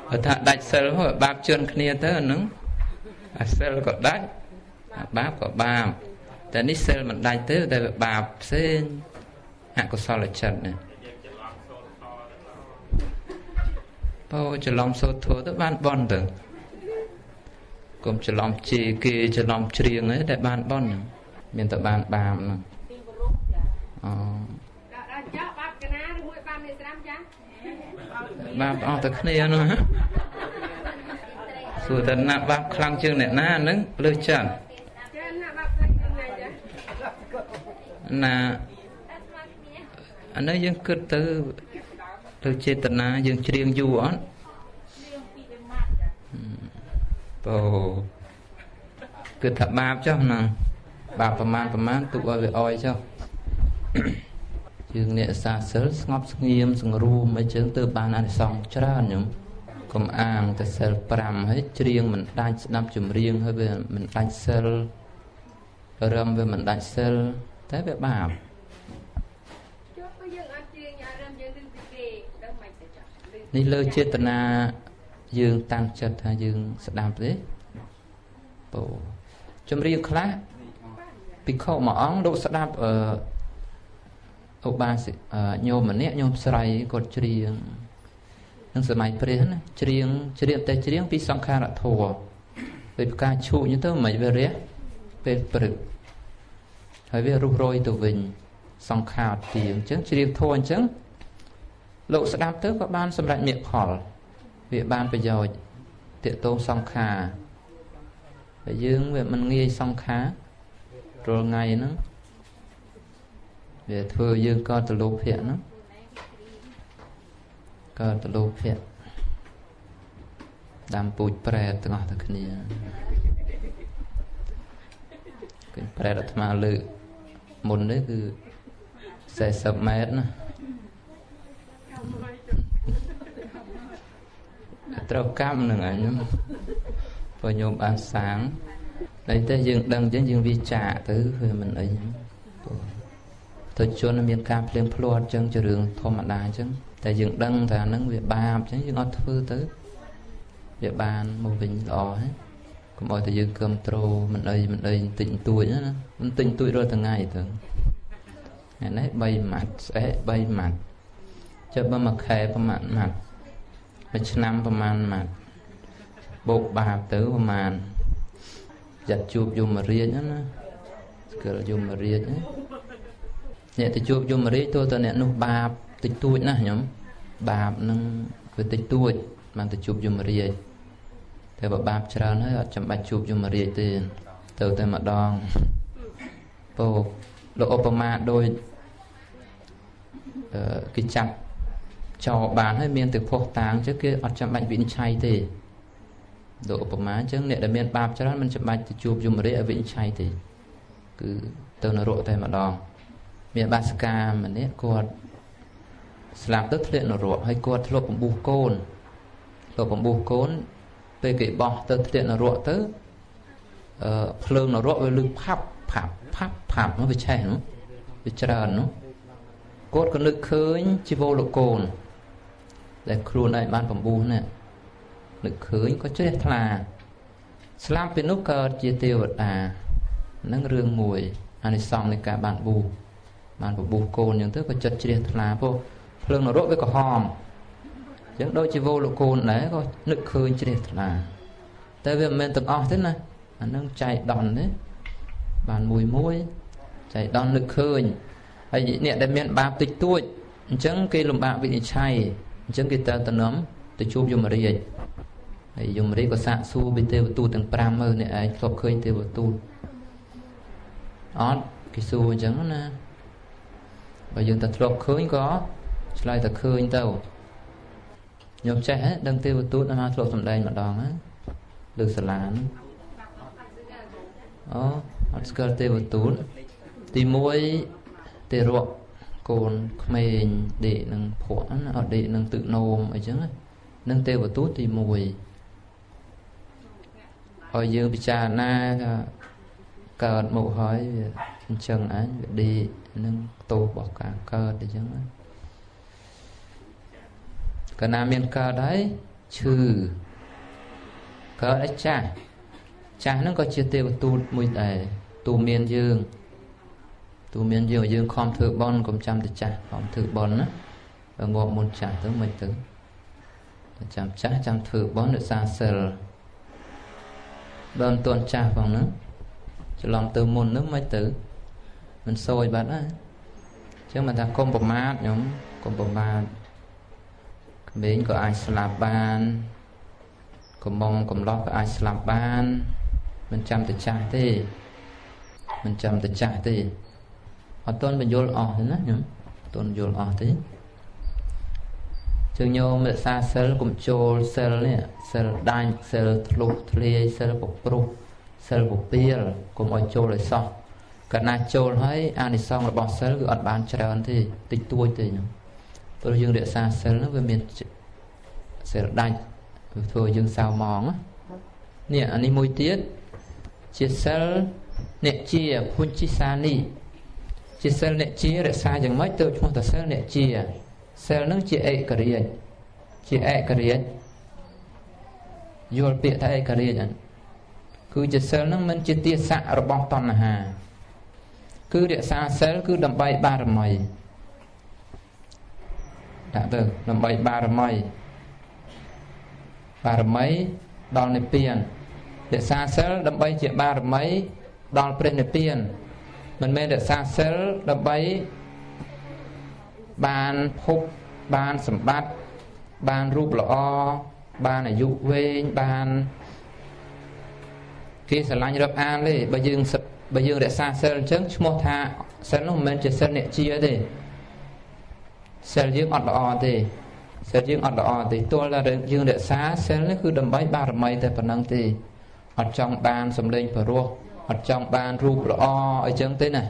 បើថាដាច់សិលមកបាបជឿនគ្នាទៅអាហ្នឹងអាសិលក៏ដាច់អាបាបក៏បាបតែនេះសិលមិនដាច់ទេតែវាបាបផ្សេងអកុសលចិត្តណាពោច្រឡំសូត្រធម៌ទៅបានបន់ទៅកុំច្រឡំជាគេច្រឡំច្រៀងឯងតែបានបន់ហ្នឹងមានតែបានបាបហ្នឹងដាក់ចាក់បាបកណាមួយបាបនេះស្រាំចាបាបអស់តែគ្នានោះសួរតែណាបាបខ្លាំងជាងអ្នកណាហ្នឹងលើសចាស់ណាអានេះយើងគិតទៅចេតនាយើងច្រៀងយូរអត់ពោគិតថាបាបចុះហ្នឹងបាបប្រមាណទុកឲ្យវាអយចុះយើងអ្នកសាសិលស្ងប់ស្ងៀមសង្រួមអីចឹងទៅបានអានិសង្សច្រើនញោមកុំអាងតែសិល5ហើយច្រៀងមិនដាច់ស្ដាប់ចម្រៀងហើយវាមិនដាច់សិលរំវាមិនដាច់សិលតែវាបាបនេះលើចេតនាយើងតាំងចិត្តថាយើងស្ដាប់ទេពោចម្រៀងខ្លះភិក្ខុមួយអង្គលោកស្ដាប់ឧបាសិកញោមម្នាក់ញោមស្រីគាត់ច្រៀងនឹងសម័យព្រះណាច្រៀងតែច្រៀងពីសង្ខារធម៌ពេលផ្កាឈូកទៅមិនវារះពេលព្រឹកហើយវារុះរយទៅវិញសង្ខារទៀងអញ្ចឹងច្រៀងធម៌អញ្ចឹងលោកស្ដាប់ទៅក៏បានសម្រេចមគ្គផលវាបានប្រយោជន៍ទាក់ទងសង្ខារតែយើងវាមិនងាយសង្ខាររាល់ថ្ងៃហ្នឹងវាធ្វើយើងក៏ទៅលោភៈហ្នឹងក៏ទៅលោភៈដាំពូជប្រែទាំងអស់ទៅគ្នា ឃើញប្រែតអាត្មាលើមុននេះគឺ40 ម៉ែត្រណាត្រូវកម្មនឹងអញព្រោះញោមបានសាងតែតែយើងដឹងអញ្ចឹងយើងវាចាកទៅវាមិនអីទៅជនមានការភ្លៀងភ្លាត់អញ្ចឹងជារឿងធម្មតាអញ្ចឹងតែយើងដឹងថាហ្នឹងវាបាបអញ្ចឹងយើងអត់ធ្វើទៅវាបានមកវិញល្អហើយកុំឲ្យតែយើងគ្រប់ត្រូលមិនអីបន្តិចបន្តួចណាបន្តិចបន្តួចរាល់ថ្ងៃទៅថ្ងៃនេះ3ម៉ាត់ស្អែក3ម៉ាត់ចុះបើមួយខែប្រហែលម៉ាត់មួយឆ្នាំប្រហែលម៉ាត់បូកបាបទៅប្រហែលចាត់ជួបយមរាជណាស្គាល់យមរាជណាអ្នកទៅជួបយមរាជទោះតែអ្នកនោះបាបតិចតួចណាខ្ញុំបាបនឹងវាតិចតួចបានទៅជួបយមរាជតែបើបាបច្រើនហើយអត់ចាំបាច់ជួបយមរាជទេទៅតែម្ដងពោលោកឧបមាដូចគេចាប់ចោលបានហើយមានតែភ័ស្តុតាងអញ្ចឹងគេអត់ចាំបាច់វិនិច្ឆ័យទេលោកឧបមាអញ្ចឹងអ្នកដែលមានបាបច្រើនមិនចាំបាច់ទៅជួបយមរាជឲ្យវិនិច្ឆ័យទេគឺទៅនរកតែម្ដងមានបាសកាម្នាក់គាត់ស្លាប់ទៅធ្លាក់នរកហើយគាត់ធ្លាប់បំពុះកូនពេលគេបោះទៅធ្លាក់នរកទៅភ្លើងនរកវាលឺផាប់នោះវាឆេះនោះវាច្រើននោះគាត់ក៏នឹកឃើញជីវរលោកកូនដែលខ្លួនឯងបានបំពុះណានឹកឃើញក៏ជ្រះថ្លាស្លាប់ពីនោះកើតជាទេវតានឹងរឿងមួយអានិសង្សនៃការបានបំពុះកូនអញ្ចឹងទៅក៏ចិត្តជ្រះថ្លាព្រោះភ្លើងនរកវាក្រហមអញ្ចឹងដូចជីវរលោកកូនដែរក៏នឹកឃើញជ្រះថ្លាតែវាមិនមែនទាំងអស់ទេណាអានឹងចៃដន្យទេបានមួយចៃដន្យនឹកឃើញហើយអ្នកដែលមានបាបតិចតួចអញ្ចឹងគេលំបាកវិនិច្ឆ័យអញ្ចឹងគេទៅតំណំទៅជួបយមរាជហើយយមរាជក៏សាកសួរពីទេវទូតទាំង5មើលអ្នកឯងធ្លាប់ឃើញទេវទូតអត់គេសួរអញ្ចឹងណាបើយើងតែធ្លាប់ឃើញក៏ឆ្លើយតែឃើញទៅខ្ញុំចេះដឹងទេវទូតមកធ្លាប់សម្ដែងម្ដងណាលើសាលាអូអត់ស្គាល់ទេវទូតទី1ទេរៈកូនក្មេងដេកនឹងភក់ណាអត់ដេកនឹងទឹកនោមអីចឹងនឹងទេវទូតទី1ហើយយើងពិចារណាថាកើតមកហើយវាអញ្ចឹងអញវាដេកនឹងទោសរបស់ការកើតអីចឹងណាកាលណាមានកើតហើយឈឺកើតឲ្យចាស់ហ្នឹងក៏ជាទេវទូតមួយដែរទូមានយើងយើងខំធ្វើបន់កុំចាំតែចាស់ខំធ្វើបន់ណាបើងាប់មុនចាស់ទៅមិនទៅចាំចាស់ចាំធ្វើបន់រក្សាសិលបើមិនទាន់ចាស់ផងហ្នឹងច្រឡំទៅមុនហ្នឹងមិនទៅមិនសួយបាត់ហើយអញ្ចឹងមិនថាកុំប្រមាទខ្ញុំកុំប្រមាទក្មេងក៏អាចស្លាប់បានកំងកំឡោះក៏អាចស្លាប់បានមិនចាំតែចាស់ទេអត់ទាន់បញ្យល់អស់ទេណាខ្ញុំអត់ទាន់យល់អស់ទេជើងញោមរក្សាសិលកុំចូលសិលនេះសិលដាច់សិលធ្លុះធ្លាយសិលពព្រុសសិលពពាលកុំឲ្យចូលឲ្យសោះកាលណាចូលហើយអានិសង្សរបស់សិលគឺអត់បានច្រើនទេតិចតួចទេខ្ញុំព្រោះយើងរក្សាសិលនោះវាមានសិលដាច់វាធ្វើយើងសៅម៉ងនេះអានេះមួយទៀតជាសិលអ្នកជាភុញជីសានីជាសិលអ្នកជារក្សាយ៉ាងម៉េចទៅឈ្មោះថាសិលអ្នកជាសិលនឹងជាឯករាជ្យយល់ពាក្យថាឯករាជ្យហ្នឹងគឺជាសិលនឹងមិនជាទាស័ករបស់តណ្ហាគឺរក្សាសិលគឺដើម្បីបារមីដាក់ទៅដើម្បីបារមីដល់និព្វានរក្សាសិលដើម្បីជាបារមីដល់ព្រះនិព្វានមិនមែនរក្សាសិលដើម្បីបានភពបានសម្បត្តិបានរូបល្អបានអាយុវែងបានគេស្រឡាញ់រាប់អានទេបើយើងរក្សាសិលអញ្ចឹងឈ្មោះថាសិលនោះមិនមែនជាសិលអ្នកជាទេសិលយើងអត់ល្អទេទោះតែយើងរក្សាសិលនេះគឺដើម្បីបារមីតែប៉ុណ្ណឹងទេអត់ចង់បានសម្លេងព្រោះ អត់ចង់បានរូបល្អអីចឹងទេណា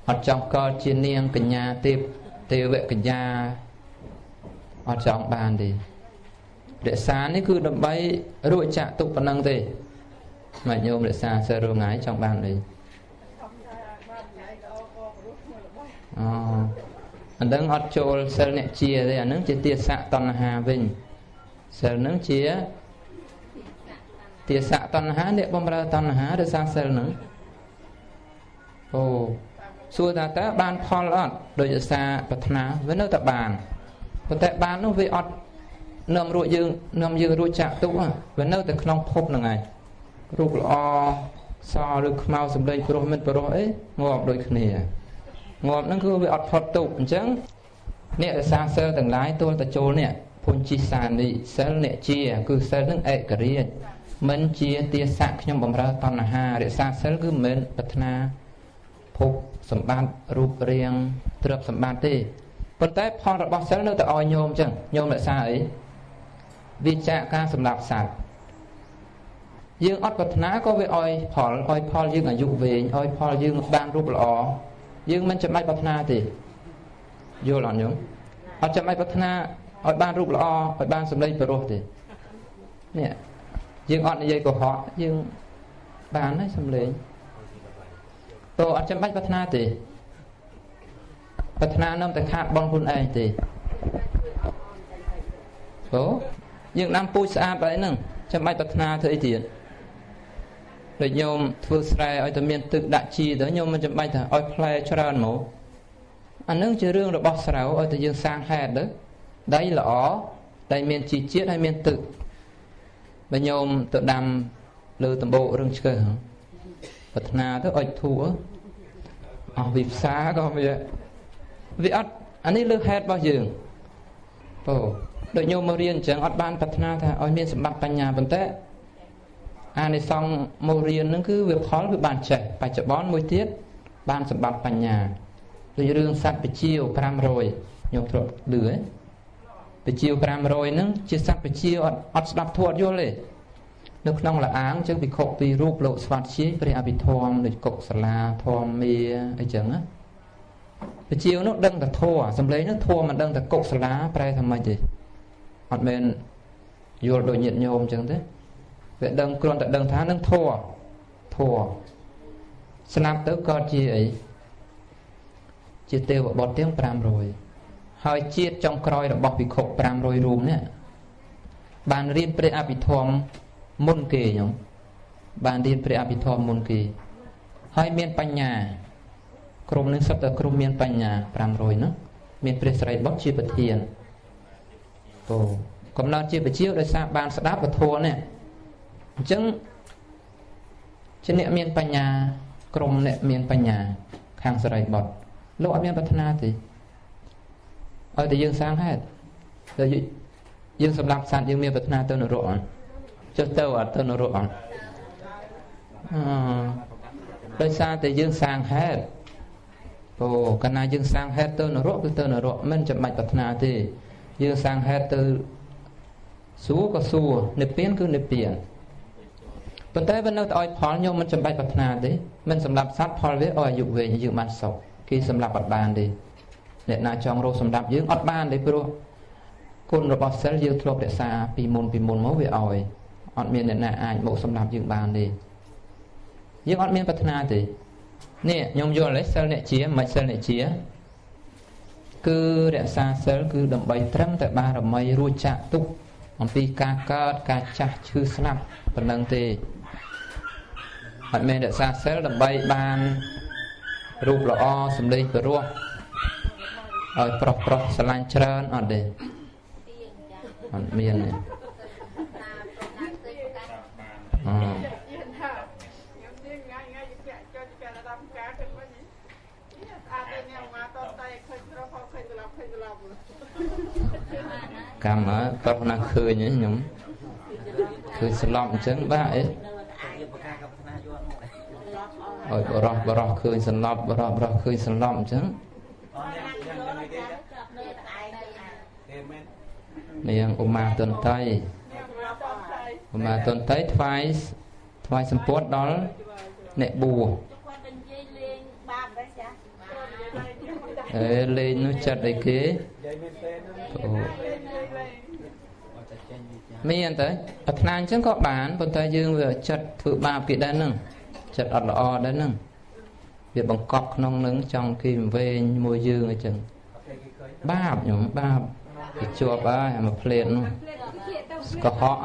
អត់ចង់កើតជានាងកញ្ញាទេវកញ្ញាអត់ចង់បានទេរក្សានេះគឺដើម្បីរួចចាក់ទុកប៉ុណ្ណឹងទេមកញោមរក្សាសិលរងថ្ងៃចង់បានអីអានឹងអត់ចូលសិលអ្នកជាទេអានឹងជាទាសៈតណ្ហាវិញសិលនឹងជាទាសៈតណ្ហាអ្នកបំរើតណ្ហារក្សាសិលនឹងអូសួរថាតើបានផលអត់ដោយរក្សាប្រាថ្នាវានៅតែបានប៉ុន្តែបាននោះវាអត់នាំរួចនាំយើងរួចចាក់ទុកវានៅតែក្នុងភពហ្នឹងឯងរូបល្អសឬខ្មៅសម្លេងព្រោះមិនព្រោះអីងាប់ដូចគ្នាងាប់ហ្នឹងគឺវាអត់ផុតទុកអញ្ចឹងអ្នករក្សាសិលទាំងឡាយទល់តែចូលនេះភុញជីសានីសិលអ្នកជាគឺសិលនឹងឯករាជ្យមិនជាទាសៈខ្ញុំបំរើតណ្ហារក្សាសិលគឺមិនមែនប្រាថ្នាភពសម្បត្តិរូបរាងទ្រព្យសម្បត្តិទេប៉ុន្តែផលរបស់សិលនៅតែឲ្យញោមអញ្ចឹងញោមរក្សាអីវាចាក់ការសម្លាប់សត្វយើងអត់ប្រាថ្នាក៏វាឲ្យផលយើងអាយុវែងឲ្យផលយើងបានរូបល្អយើងមិនចាំបាច់ប្រាថ្នាទេយល់អត់ញោមអត់ចាំបាច់ប្រាថ្នាឲ្យបានរូបល្អឲ្យបានសម្លេងព្រោះទេនេះយើងអត់និយាយកុហកយើងបានហើយសម្លេងតើអត់ចាំបាច់ប្រាថ្នាទេប្រាថ្នានាំតែខាតបងខ្លួនឯងទេអូយើងដាំពូជស្អាតហើយហ្នឹងចាំបាច់ប្រាថ្នាធ្វើអីទៀតដូចញោមធ្វើស្រែឲ្យតែមានទឹកដាក់ជីទៅញោមមិនចាំបាច់ថាឲ្យផ្លែច្រើនហ្មងអានឹងជារឿងរបស់ស្រូវឲ្យតែយើងសាងហេតុទៅដីល្អដីមានជីជាតិហើយមានទឹកបើញោមទៅដាំលើដំបូករឹងឆ្កឹះប្រាថ្នាទៅឲ្យធូរអស់វិផ្សាក៏វាអត់អានេះលើហេតុរបស់យើងពោដូចញោមមករៀនអញ្ចឹងអត់បានប្រាថ្នាថាឲ្យមានសម្បត្តិបញ្ញាប៉ុន្តែអានិសង្ឃមករៀនហ្នឹងគឺវាផលវាបានចេះបច្ចុប្បន្នមួយទៀតបានសម្បត្តិបញ្ញាដូចរឿងសត្វបជាវ500ញោមធ្លាប់ឮហ៎បជាវ500ហ្នឹងជាសត្វបជាវអត់ស្ដាប់ធម៌យល់ទេនៅក្នុងលអាងអញ្ចឹងពិខុពីរូបលោកស្វាត់ជាព្រះអភិធម្មដូចកុកសាលាធម្មមាអីចឹងណាបជាវនោះដឹងតែធម៌សំឡេងនោះធម៌មិនដឹងតែកុកសាលាប្រែថាម៉េចទេអត់មែនយល់ដូចញាតិញោមអញ្ចឹងទេវាដឹងគ្រាន់តែដឹងថានឹងធម៌ស្នាប់ទៅក៏ជាអីជាទេវបុត្រទាំង500ហើយជាតិចុងក្រោយរបស់ភិក្ខុ500រូបនេះបានរៀនព្រះអភិធម្មមុនគេញោមបានរៀនព្រះអភិធម្មមុនគេហើយមានបញ្ញាក្រុមនឹងសុទ្ធតែក្រុមមានបញ្ញា500ហ្នឹងមានព្រះសិរីបុត្រជាប្រធានអូកំណត់ជាបជាវដោយសារបានស្ដាប់ពធនេះអញ្ចឹងជាអ្នកមានបញ្ញាក្រុមអ្នកមានបញ្ញាខាងសិរីបុត្រលោកអត់មានប្រាថ្នាទេឲ្យតែយើងសាងហេតុតែយើងសម្រាប់សត្វយើងមានប្រាថ្នាទៅនរកអត់ចុះទៅអត់ទៅនរកអត់ដោយសារតែយើងសាងហេតុអូកាលណាយើងសាងហេតុទៅនរកគឺទៅនរកមិនចាំបាច់ប្រាថ្នាទេយើងសាងហេតុទៅសួរក៏សួរនិព្វានគឺនិព្វានប៉ុន្តែវានៅតែឲ្យផលញោមមិនចាំបាច់ប្រាថ្នាទេមិនសម្រាប់សត្វផលវាឲ្យអាយុវែងយើងបានសុខគេសម្រាប់អត់បានទេអ្នកណាចង់រកសម្រាប់យើងអត់បានទេព្រោះគុណរបស់សិលយើងធ្លាប់រក្សាពីមុនមកវាឲ្យអត់មានអ្នកណាអាចមកសម្រាប់យើងបានទេយើងអត់មានប្រាថ្នាទេនេះខ្ញុំយល់ទេសិលអ្នកជាមិនសិលអ្នកជាគឺរក្សាសិលគឺដើម្បីត្រឹមតែបារមីរួចចាក់ទុកអំពីការកើតការចាស់ឈឺស្លាប់ប៉ុណ្ណឹងទេអត់មែនរក្សាសិលដើម្បីបានរូបល្អសម្លេងព្រោះឲ្យប្រុសស្រឡាញ់ច្រើនអត់ទេអត់មានទេកម្មប្រុសណាឃើញខ្ញុំឃើញស្លប់អញ្ចឹងបាទអីឲ្យបរោះឃើញស្លប់បរោះឃើញស្លប់អញ្ចឹងនាងឧមាទន្តីថ្វាយសម្ពោធដល់ អ្នកបួលេងនោះចិត្តអីគេមានតែប្រាថ្នាអញ្ចឹងក៏បានប៉ុន្តែយើងវាចិត្តធ្វើបាបគេដែរហ្នឹងចិត្តអត់ល្អដែរហ្នឹងវាបង្កប់ក្នុងនឹងចង់គេវែងមួយយើងអញ្ចឹងបាបខ្ញុំបាបវាជាប់ហើយមកផ្លេតនោះកុហក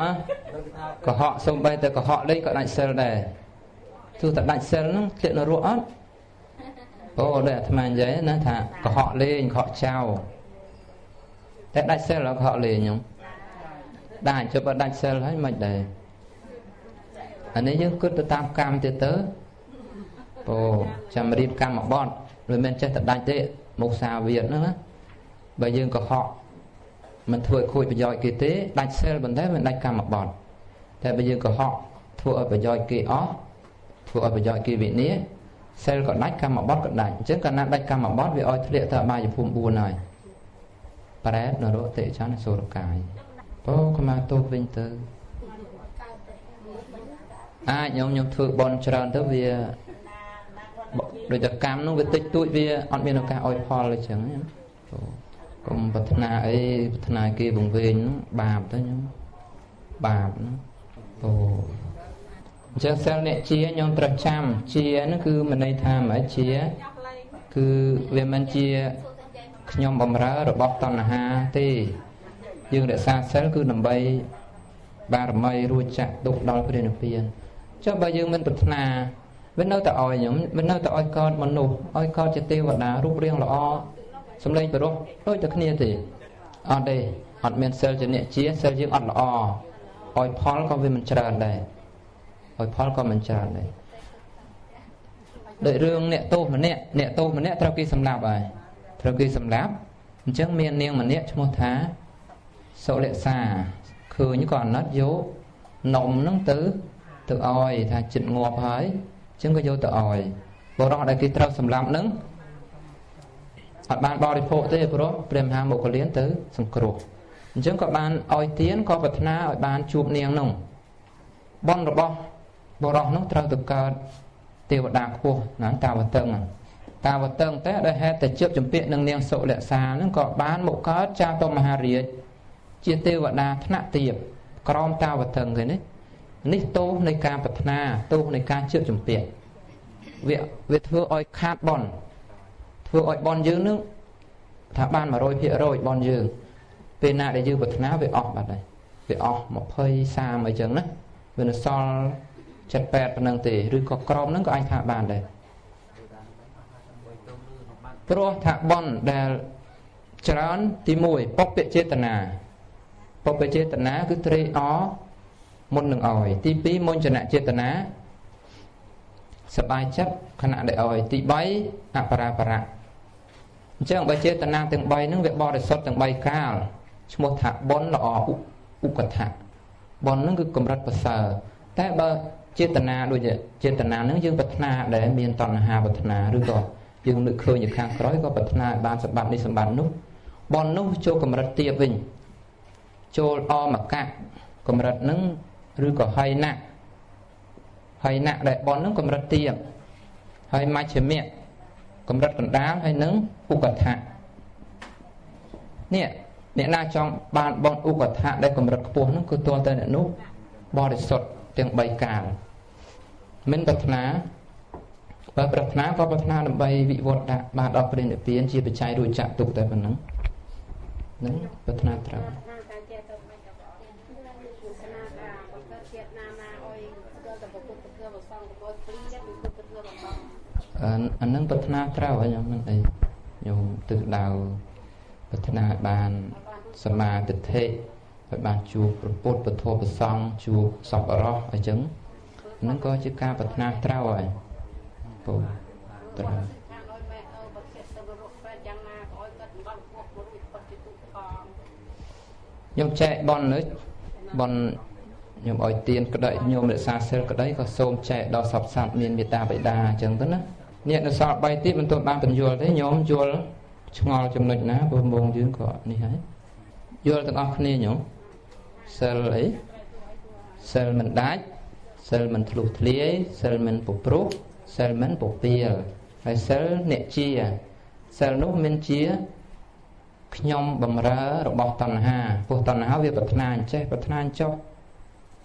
កុហកសំបីតែកុហកលេងក៏ដាច់សិលដែរទោះតែដាច់សិលហ្នឹងធ្លាក់នរកអត់អូដូចអាត្មានិយាយណាថាកុហកលេងកុហកចោលតែដាច់សិលកុហកលេងខ្ញុំដាច់ជប់ដាច់សិលហើយមិនដែរអានេះយើងគិតទៅតាមកម្មទៀតទៅអូចាំរៀបកម្មបត់មិនមែនចេះតែដាច់ទេមុសាវាទហ្នឹងណាបើយើងកុហកមិនធ្វើឲ្យខូចប្រយោជន៍គេទេដាច់សិលប៉ុន្តែមិនដាច់កម្មបត់តែបើយើងកុហកធ្វើឲ្យប្រយោជន៍គេអស់ធ្វើឲ្យប្រយោជន៍គេវិនាសសិលក៏ដាច់កម្មបត់ក៏ដាច់អញ្ចឹងកាលណាដាច់កម្មបត់វាឲ្យធ្លាក់ទៅអបាយភូមិ4ហើយប្រែតនរោតិចន្ទសូរកាយពោខ្មាទោសវិញទៅអាចខ្ញុំធ្វើបន់ច្រើនទៅវាដូចតែកម្មនោះវាតិចតួចវាអត់មានឱកាសឲ្យផលអញ្ចឹងកុំប្រាថ្នាអីប្រាថ្នាគេវង្វេងបាបទៅខ្ញុំបាបហ្នឹងអូអញ្ចឹងសិលអ្នកជាខ្ញុំត្រូវចាំជាហ្នឹងគឺមិនន័យថាមិនជាគឺវាមិនជាខ្ញុំបំរើរបស់តណ្ហាទេយើងរក្សាសិលគឺដើម្បីបារមីរួចចាក់ទុកដល់ព្រះនិព្វានចុះបើយើងមិនប្រាថ្នាវានៅតែឲ្យខ្ញុំវានៅតែឲ្យកោតមនុស្សឲ្យកោតជាទេវតារូបរាងល្អសម្លេងពិរោះដូចតែគ្នាទេអត់ទេអត់មានសិលជាអ្នកជាសិលយើងអត់ល្អឲ្យផលក៏វាមិនច្រើនដែរឲ្យផលក៏មិនច្រើនដែរដូចរឿងអ្នកទោសម្នាក់ត្រូវគេសម្លាប់ហើយត្រូវគេសម្លាប់អញ្ចឹងមាននាងម្នាក់ឈ្មោះថាសុលក្សាឃើញក៏អាណិតយកនំហ្នឹងទៅឲ្យថាចិត្តងាប់ហើយអញ្ចឹងក៏យកទៅឲ្យបរិសុទ្ធដែលគេត្រូវសម្លាប់ហ្នឹងអត់បានបរិភោគទេព្រោះព្រះមហាមុគលានទៅសង្គ្រោះអញ្ចឹងក៏បានឲ្យទានក៏ប្រាថ្នាឲ្យបានជួបនាងនោះបុណ្យរបស់បរិសុទ្ធនោះត្រូវទៅកើតទេវតាខ្ពស់ណាតាវតឹងតែដោយហេតុតែជឿចម្ពាក់នឹងនាងសុលក្សាហ្នឹងក៏បានមកកើតចាតុមហារាជជាទេវតាថ្នាក់ទាបក្រមតាវតឹងគេនេះទោសនៃការប្រាថ្នាទោសនៃការជឿចម្ពាក់វាធ្វើឲ្យខាតបុណ្យធ្វើឲ្យបុណ្យយើងនឹងថាបាន 100% បុណ្យយើងពេលណាដែលយើងប្រាថ្នាវាអស់បាត់ហើយវាអស់20 30អីចឹងណាវានៅសល់78ប៉ុណ្ណឹងទេឬក៏ក្រមហ្នឹងក៏អាចថាបានដែរព្រោះថាបុណ្យដែលច្រើនទី1ពុព្វចេតនាគឺត្រេកអរមុននឹងឲ្យទី2មុញ្ញចេតនាសប្បាយចិត្តខណៈដែលឲ្យទី3អបរាបរៈអញ្ចឹងបើចេតនាទាំង3ហ្នឹងវាបរិសុទ្ធទាំង3កាលឈ្មោះថាបុណ្យល្អឧបថៈបុណ្យហ្នឹងគឺកម្រិតប្រសើរតែបើចេតនាដូចចេតនាហ្នឹងយើងប្រាថ្នាដែលមានតណ្ហាប្រាថ្នាឬក៏យើងនឹកឃើញនៅខាងក្រោយក៏ប្រាថ្នាឲ្យបានសម្បត្តិនេះសម្បត្តិនោះបុណ្យនោះចូលកម្រិតទាបវិញចូលអមកៈកម្រិតហ្នឹងឬក៏ហៃណៈដែលបុណ្យហ្នឹងកម្រិតទាបហើយមជ្ឈិមៈកម្រិតកណ្ដាលហើយនឹងឧបថៈនេះអ្នកណាចង់បានបុណ្យឧបថៈដែលកម្រិតខ្ពស់ហ្នឹងគឺទាល់តែអ្នកនោះបរិសុទ្ធទាំង3កាលមិនប្រាថ្នាបើប្រាថ្នាក៏ប្រាថ្នាដើម្បីវិវត្តដាក់បានដល់ព្រះនិព្វានជាបច្ច័យរួចចាក់ទុកតែប៉ុណ្ណឹងនឹងប្រាថ្នាត្រូវអានឹងប្រាថ្នាត្រូវហើយខ្ញុំមិនអីខ្ញុំទិសដៅប្រាថ្នាឲ្យបានសមាទិដ្ឋិឲ្យបានជួបព្រះពុទ្ធពធប្រសង្ឃជួបសពរោះអញ្ចឹងហ្នឹងក៏ជាការប្រាថ្នាត្រូវហើយពុទ្ធត្រូវខ្ញុំចែកបន់នេះបន់ខ្ញុំឲ្យទានក្តីខ្ញុំរក្សាសិលក្តីក៏សូមចែកដល់សពសត្វមានមេត្តាបិតាអញ្ចឹងទៅណាអ្នកនៅសល់3ទៀតមិនទាន់បានបញ្យល់ទេខ្ញុំយល់ឆ្ងល់ចំណុចណាព្រោះមងយើងក៏នេះហើយយល់ទាំងអស់គ្នាខ្ញុំសិលអីសិលមិនដាច់ សិលមិនធ្លុះធ្លាយសិលមិនពុព្រោះសិលមិនពុពាលហើយសិលអ្នកជាសិលនោះមានជាខ្ញុំបំរើរបស់តណ្ហាពោះតណ្ហាវាប្រាថ្នាអញ្ចេះប្រាថ្នាអញ្ចោះ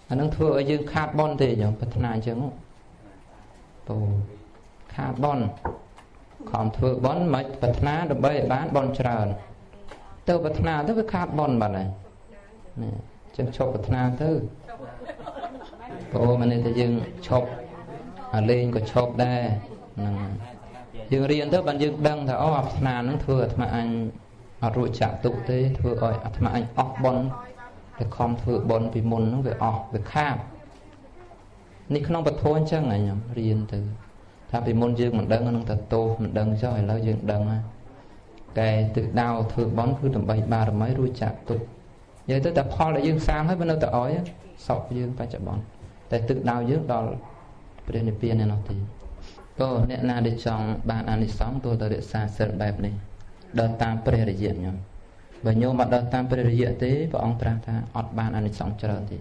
អានឹងធ្វើឲ្យយើងខាតបន់ទេញោមប្រាថ្នាអញ្ចឹងពោខាតបន់ខំធ្វើបន់មិនប្រាថ្នាដើម្បីឲ្យបានបន់ច្រើនទៅប្រាថ្នាទៅវាខាតបន់បាត់ហើយនេះចឹងឈប់ប្រាថ្នាទៅព្រោះមិនតែយើងឈប់អាលេងក៏ឈប់ដែរហ្នឹងយើងរៀនទៅបានយើងដឹងថាអូអាប្រាថ្នាហ្នឹងធ្វើអាត្មាអញអត់រួចចាក់ទុកទេធ្វើឲ្យអាត្មាអញអស់បន់តែខំធ្វើបន់ពីមុនហ្នឹងវាអស់វាខាតនេះក្នុងពធអញ្ចឹងខ្ញុំរៀនទៅថាពីមុនយើងមិនដឹងហ្នឹងតែទោសមិនដឹងចុះឥឡូវយើងដឹងហើយកែទិសដៅធ្វើបន់គឺដើម្បីបារមីរួចចាក់ទុកនិយាយទៅតែផលដែលយើងសាងហើយវានៅតែអោយសោកយើងបច្ចុប្បន្នតែទិសដៅយើងដល់ព្រះនិព្វានឯនោះទេក៏អ្នកណាដែលចង់បានអានិសង្សទោះតែរក្សាសិលបែបនេះដើរតាមព្រះរាជខ្ញុំបើញោមអត់ដើរតាមព្រះរាជទេព្រះអង្គត្រាស់ថាអត់បានអានិសង្សច្រើនទេ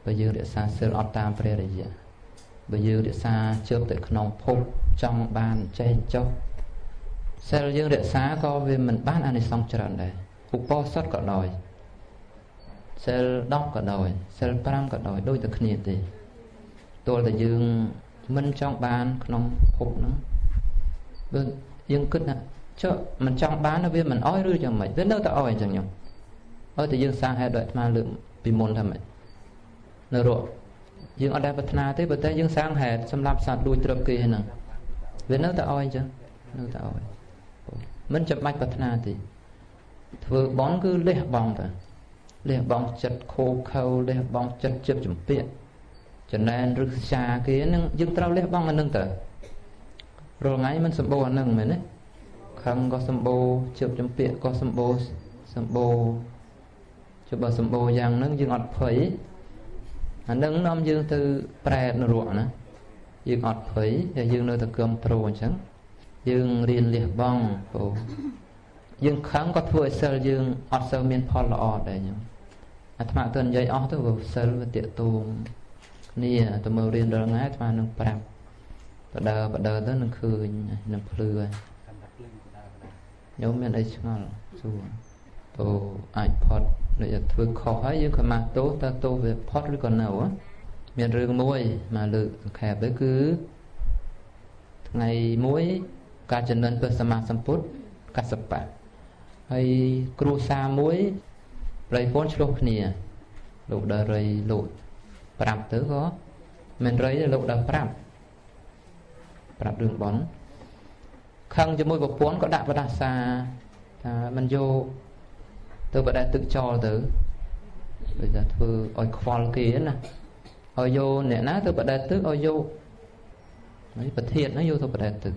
បើយើងរក្សាសិលអត់តាមព្រះរាជបើយើងរក្សាជើបទៅក្នុងភពចង់បានចេះចុះសិលយើងរក្សាក៏វាមិនបានអានិសង្សច្រើនដែរឧបោសថក៏ដោយសិល10ក៏ដោយសិល5ក៏ដោយដូចតែគ្នាទេទោះតែយើងមិនចង់បានក្នុងភពហ្នឹងបើយើងគិតថាចុះមិនចង់បានវាមិនអោយឬយ៉ាងម៉េចវានៅតែអោយអញ្ចឹងខ្ញុំអោយតែយើងសាងហេតុដោយអាត្មាលើកពីមុនថាម៉េចនៅរកយើងអត់ដែលប្រាថ្នាទេបើតែយើងសាងហេតុសម្រាប់សត្វលួចត្រឹបគេហ្នឹងវានៅតែអោយអញ្ចឹងនៅតែអោយមិនចាំបាច់ប្រាថ្នាទេធ្វើបន់គឺលះបង់ទៅលះបង់ចិត្តខូខើលះបង់ចិត្តជឹកចម្ពាក់ចំណែនរឹក្សាគេហ្នឹងយើងត្រូវលះបង់អាហ្នឹងទៅរាល់ថ្ងៃមិនសម្បូរអាហ្នឹងមែនទេខឹងក៏សម្បូរជឹកចម្ពាក់ក៏សម្បូរចុះបើសម្បូរយ៉ាងហ្នឹងយើងអត់ភ័យអាហ្នឹងនាំយើងទៅប្រែតនរកណាយើងអត់ភ័យតែយើងនៅតែគំត្រូលអញ្ចឹងយើងរៀនលះបង់ព្រោះយើងខឹងក៏ធ្វើឲ្យសិលយើងអត់សូវមានផលល្អដែរខ្ញុំអាត្មាទៅនិយាយអស់ទៅព្រោះសិលវាតាក់ទងគ្នាទៅមើលរៀនរាល់ថ្ងៃអាត្មានឹងប្រាប់បដើទៅនឹងឃើញនឹងភ្លឺហើយខ្ញុំមានអីឆ្ងល់សួរអូអាចផុតដូចធ្វើខុសហើយយើងក៏មកទោសតើទោសវាផុតឬក៏នៅមានរឿងមួយមកលើកសង្ខេបទៅគឺថ្ងៃមួយការចំនួនព្រះសម្មាសម្ពុទ្ធកស្សបៈហើយគ្រូសាមួយប្រិយពលឆ្លោះគ្នាលោកដល់រៃលោកប្រាប់ទៅក៏មិនរៃទេលោកដល់ប្រាប់រឿងបន់ខឹងជាមួយប្រពន្ធក៏ដាក់បដាសាថាមិនយកទៅបដែតទឹកចោលទៅដូចថាធ្វើឲ្យខ្វល់គេណាឲ្យយកអ្នកណាទៅបដែតទឹកឲ្យយកនេះប្រធានណាយកទៅបដែតទឹក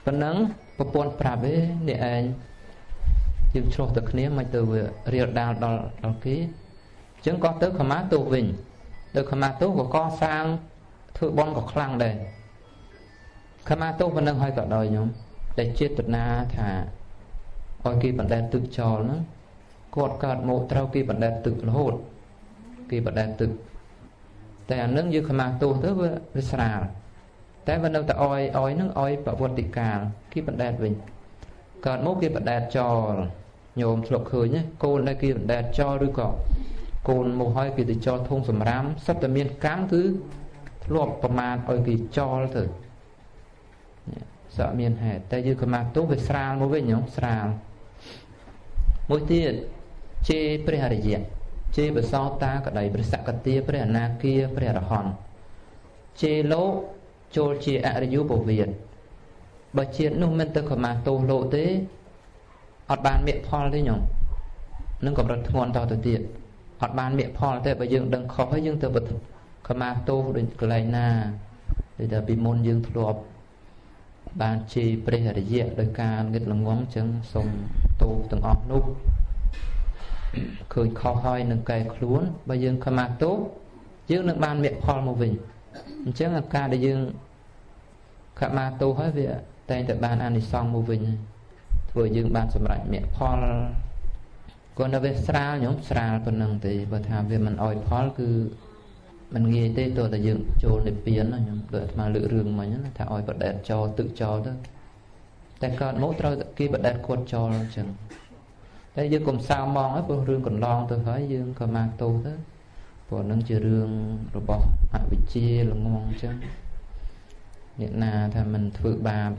ប៉ុណ្ណឹងប្រពន្ធប្រាប់ឯនេះឯងយើងឆ្លោះទៅគ្នាមិនទៅរៀលដាលដល់គេអញ្ចឹងក៏ទៅខមាទោសវិញទៅខមាទោសក៏កសាងធ្វើបន់ក៏ខ្លាំងដែរខមាទោសប៉ុណ្ណឹងហើយក៏ដោយខ្ញុំតែចេតនាថាឲ្យគេបណ្ដែតទឹកចោលហ្នឹងគាត់កើតមកត្រូវគេបណ្ដែតទឹករហូតគេបណ្ដែតទឹកតែអានឹងយើងខមាទោសទៅវាស្រាលតែវានៅតែអយហ្នឹងអយប្រវត្តិកាលគេបណ្ដែតវិញកើតមកគេបណ្ដែតចោលញោមធ្លាប់ឃើញណាកូនដែលគេបណ្ដែតចោលឬក៏កូនមកហើយគេទៅចោលធុងសម្រាមសិតតែមានកម្មគឺធ្លាប់ប្រមាថឲ្យគេចោលទៅសក់មានហេតុតែយើងខមាទោសវាស្រាលមកវិញញោមស្រាលមួយទៀតជេរព្រះអរិយៈជេរបសោតាក្តីព្រះសក្តិព្រះអនាគាព្រះអរហន្តជេរលោកចូលជាអរិយុពវិនបើជាតិនោះមិនទៅខមាទោសលោកទេអត់បានមគ្គផលទេញោមនឹងកម្រិតធ្ងន់តទៅទៀតអត់បានមគ្គផលទេបើយើងដឹងខុសហើយយើងទៅខមាទោសដូចកន្លែងណាដូចតែពីមុនយើងធ្លាប់បានជេរព្រះអរិយៈដោយការងឹតល្ងងចឹងសូមទោសទាំងអស់នោះឃើញខុសហើយនឹងកែខ្លួនបើយើងខមាទោសយើងនឹងបានមគ្គផលមកវិញអញ្ចឹងអាការដែលយើងខមាទោសហើយវាតែងតែបានអានិសង្សមកវិញធ្វើយើងបានសម្រេចមគ្គផលគាត់នៅវាស្រាលញោមស្រាលប៉ុណ្ណឹងទេបើថាវាមិនអោយផលគឺ mình nghe tới tôi là dương trôi này biến rồi nhưng đợi mà lựa rừng mà nhá thà oi bật đèn cho tự cho đóแต่ก่อนmỗi trâu kia bật đèn quật cho chừngแต่dương cùng sao mong ấy bộ rừng còn lon tôi thấy dương còn mang tu thế bộ nâng chưa rừng rồi bỏ hạ bị chia là ngon chứ hiện nào thì mình thử bà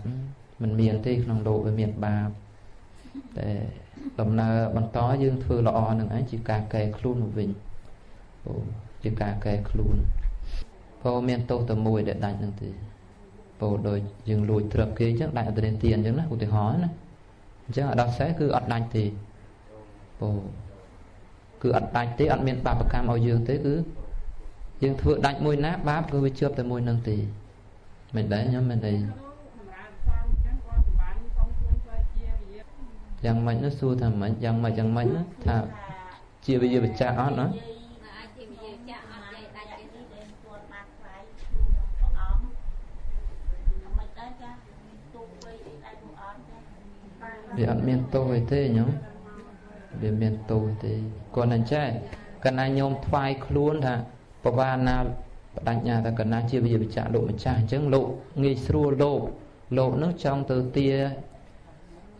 mình miền thì nồng độ về miền bà để tầm nào bằng tó dương thử lọ nâng ấy chỉ cả kề luôn một vịnh chỉ cả kề luôn bộ miền tô tầm mùi để đánh nâng thì bộ đôi dương lùi trượt kia chắc đại từ tiền chứ nó cũng thể hỏi này chứ ở đó sẽ cứ ắt đánh thì bộ cứ ắt đánh tí ắt miền bà cam ao dương thế cứ dương thử đánh mùi nát báp cứ bị chớp tới mùi nâng thì mình đấy nhá mình đây chẳng mấy nó xua thằng mấy chẳng mấy nó thà chia bây giờ bị cha ót nó để ăn miên tô vậy thế nhá để miên tô thì còn anh trai cần anh nhôm phai luôn thà bà na đánh nhà ta cần na chia bây giờ bị trả độ mình trả chẳng lộ nghi xua lộ nước trong từ tia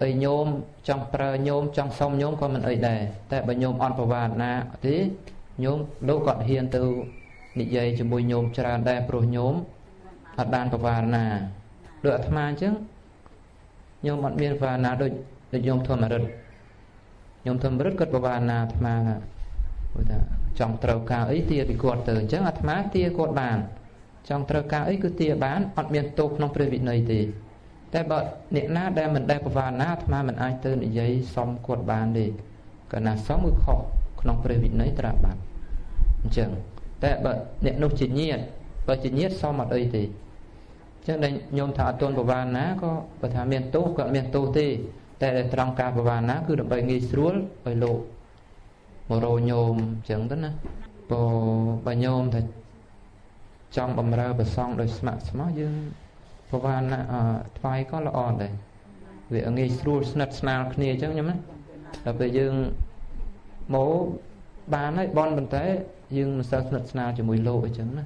ấy nhôm trong pra nhôm trong sông nhôm còn mình ấy đề tại bà nhôm on bà na thế nhôm lộ còn hiền từ nị dây cho mùi nhôm trà đe pro nhôm ở đàn bà na được tham chứ nhôm mặt miên và na đôi nhôm thơm mà rất cất bà na tham trong trâu cao ấy tia bị quật từ chắc là má tia quật bàn trong trâu cao ấy cứ tia bán ọt miền tục trong pre vị này thìแต่បើអ្នកណាដែលមិនដែលប្រវាណាអាត្មាមិនអាចទៅនិយាយសុំគាត់បានទេកាលណាសុំគឺខុសក្នុងព្រះវិន័យត្រាបាត់អញ្ចឹងតែបើអ្នកនោះជាញាតិបើជាញាតិសុំអត់អីទេអញ្ចឹងដែលញោមថាអត់ទាន់ប្រវាណាក៏បើថាមានទោសក៏មានទោសទេតែត្រង់ការប្រវាណាគឺដើម្បីងាយស្រួលឲ្យលោកមករោញោមអញ្ចឹងទៅណាបើញោមថាចង់បំរើប្រសងដោយស្ម័គ្រស្មោះយើងប្រវាណាថ្វាយក៏ល្អដែរវាងាយស្រួលស្និទ្ធស្នាលគ្នាអញ្ចឹងខ្ញុំណាដល់ពេលយើងមកបានហើយបនប៉ុន្តែយើងមិនសូវស្និទ្ធស្នាលជាមួយលោកអញ្ចឹងណា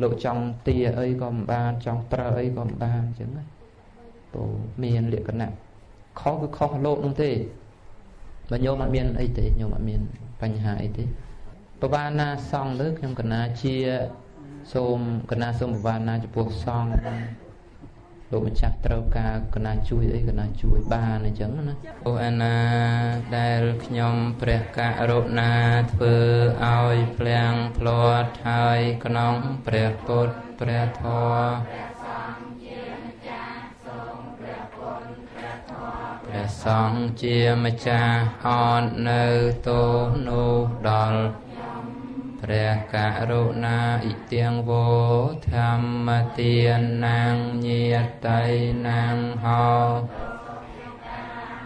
លោកចង់ទាអីក៏មិនបានចង់ប្រើអីក៏មិនបានអញ្ចឹងណាព្រោះមានលក្ខណៈខុសគឺខុសលោកនោះទេបើញោមអត់មានអីទេញោមអត់មានបញ្ហាអីទេប្រវាណាសងលើខ្ញុំកណាជាសូមកណាសូមប្រវាណាចំពោះសងលោកម្ចាស់ត្រូវការកណាជួយអីកណាជួយបានអញ្ចឹងណាអូអាណាដែលខ្ញុំព្រះករុណាធ្វើឲ្យភ្លាំងភ្លាត់ហើយក្នុងព្រះពុទ្ធព្រះធម៌ព្រះសង្ឃជាម្ចាស់អត់នៅទោសនោះដល់ព្រះករុណាអ៊ីទាំងវោធម្មទានណាងញាតៃណាងហោ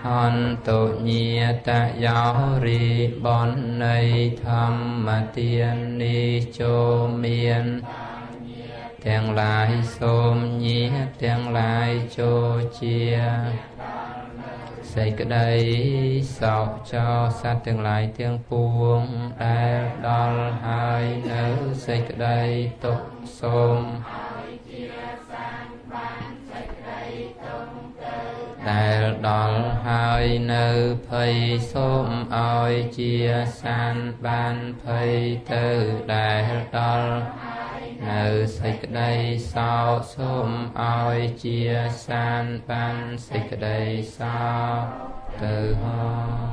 ហន្តញាតយោរីបននៃធម្មទាននេះចូលមានទាំងឡាយសូមញាទាំងឡាយចូលជាសេចក្តីសោកចោលសត្វទាំងឡាយទាំងពួងដែលដល់ហើយនៅសេចក្តីទុក្ខសូមដែលដល់ហើយនៅភ័យសូមឲ្យជាសានបានភ័យទៅដែលដល់នៅសេចក្តីសោកសូមឲ្យជាសានបានសេចក្តីសោកទៅហើយ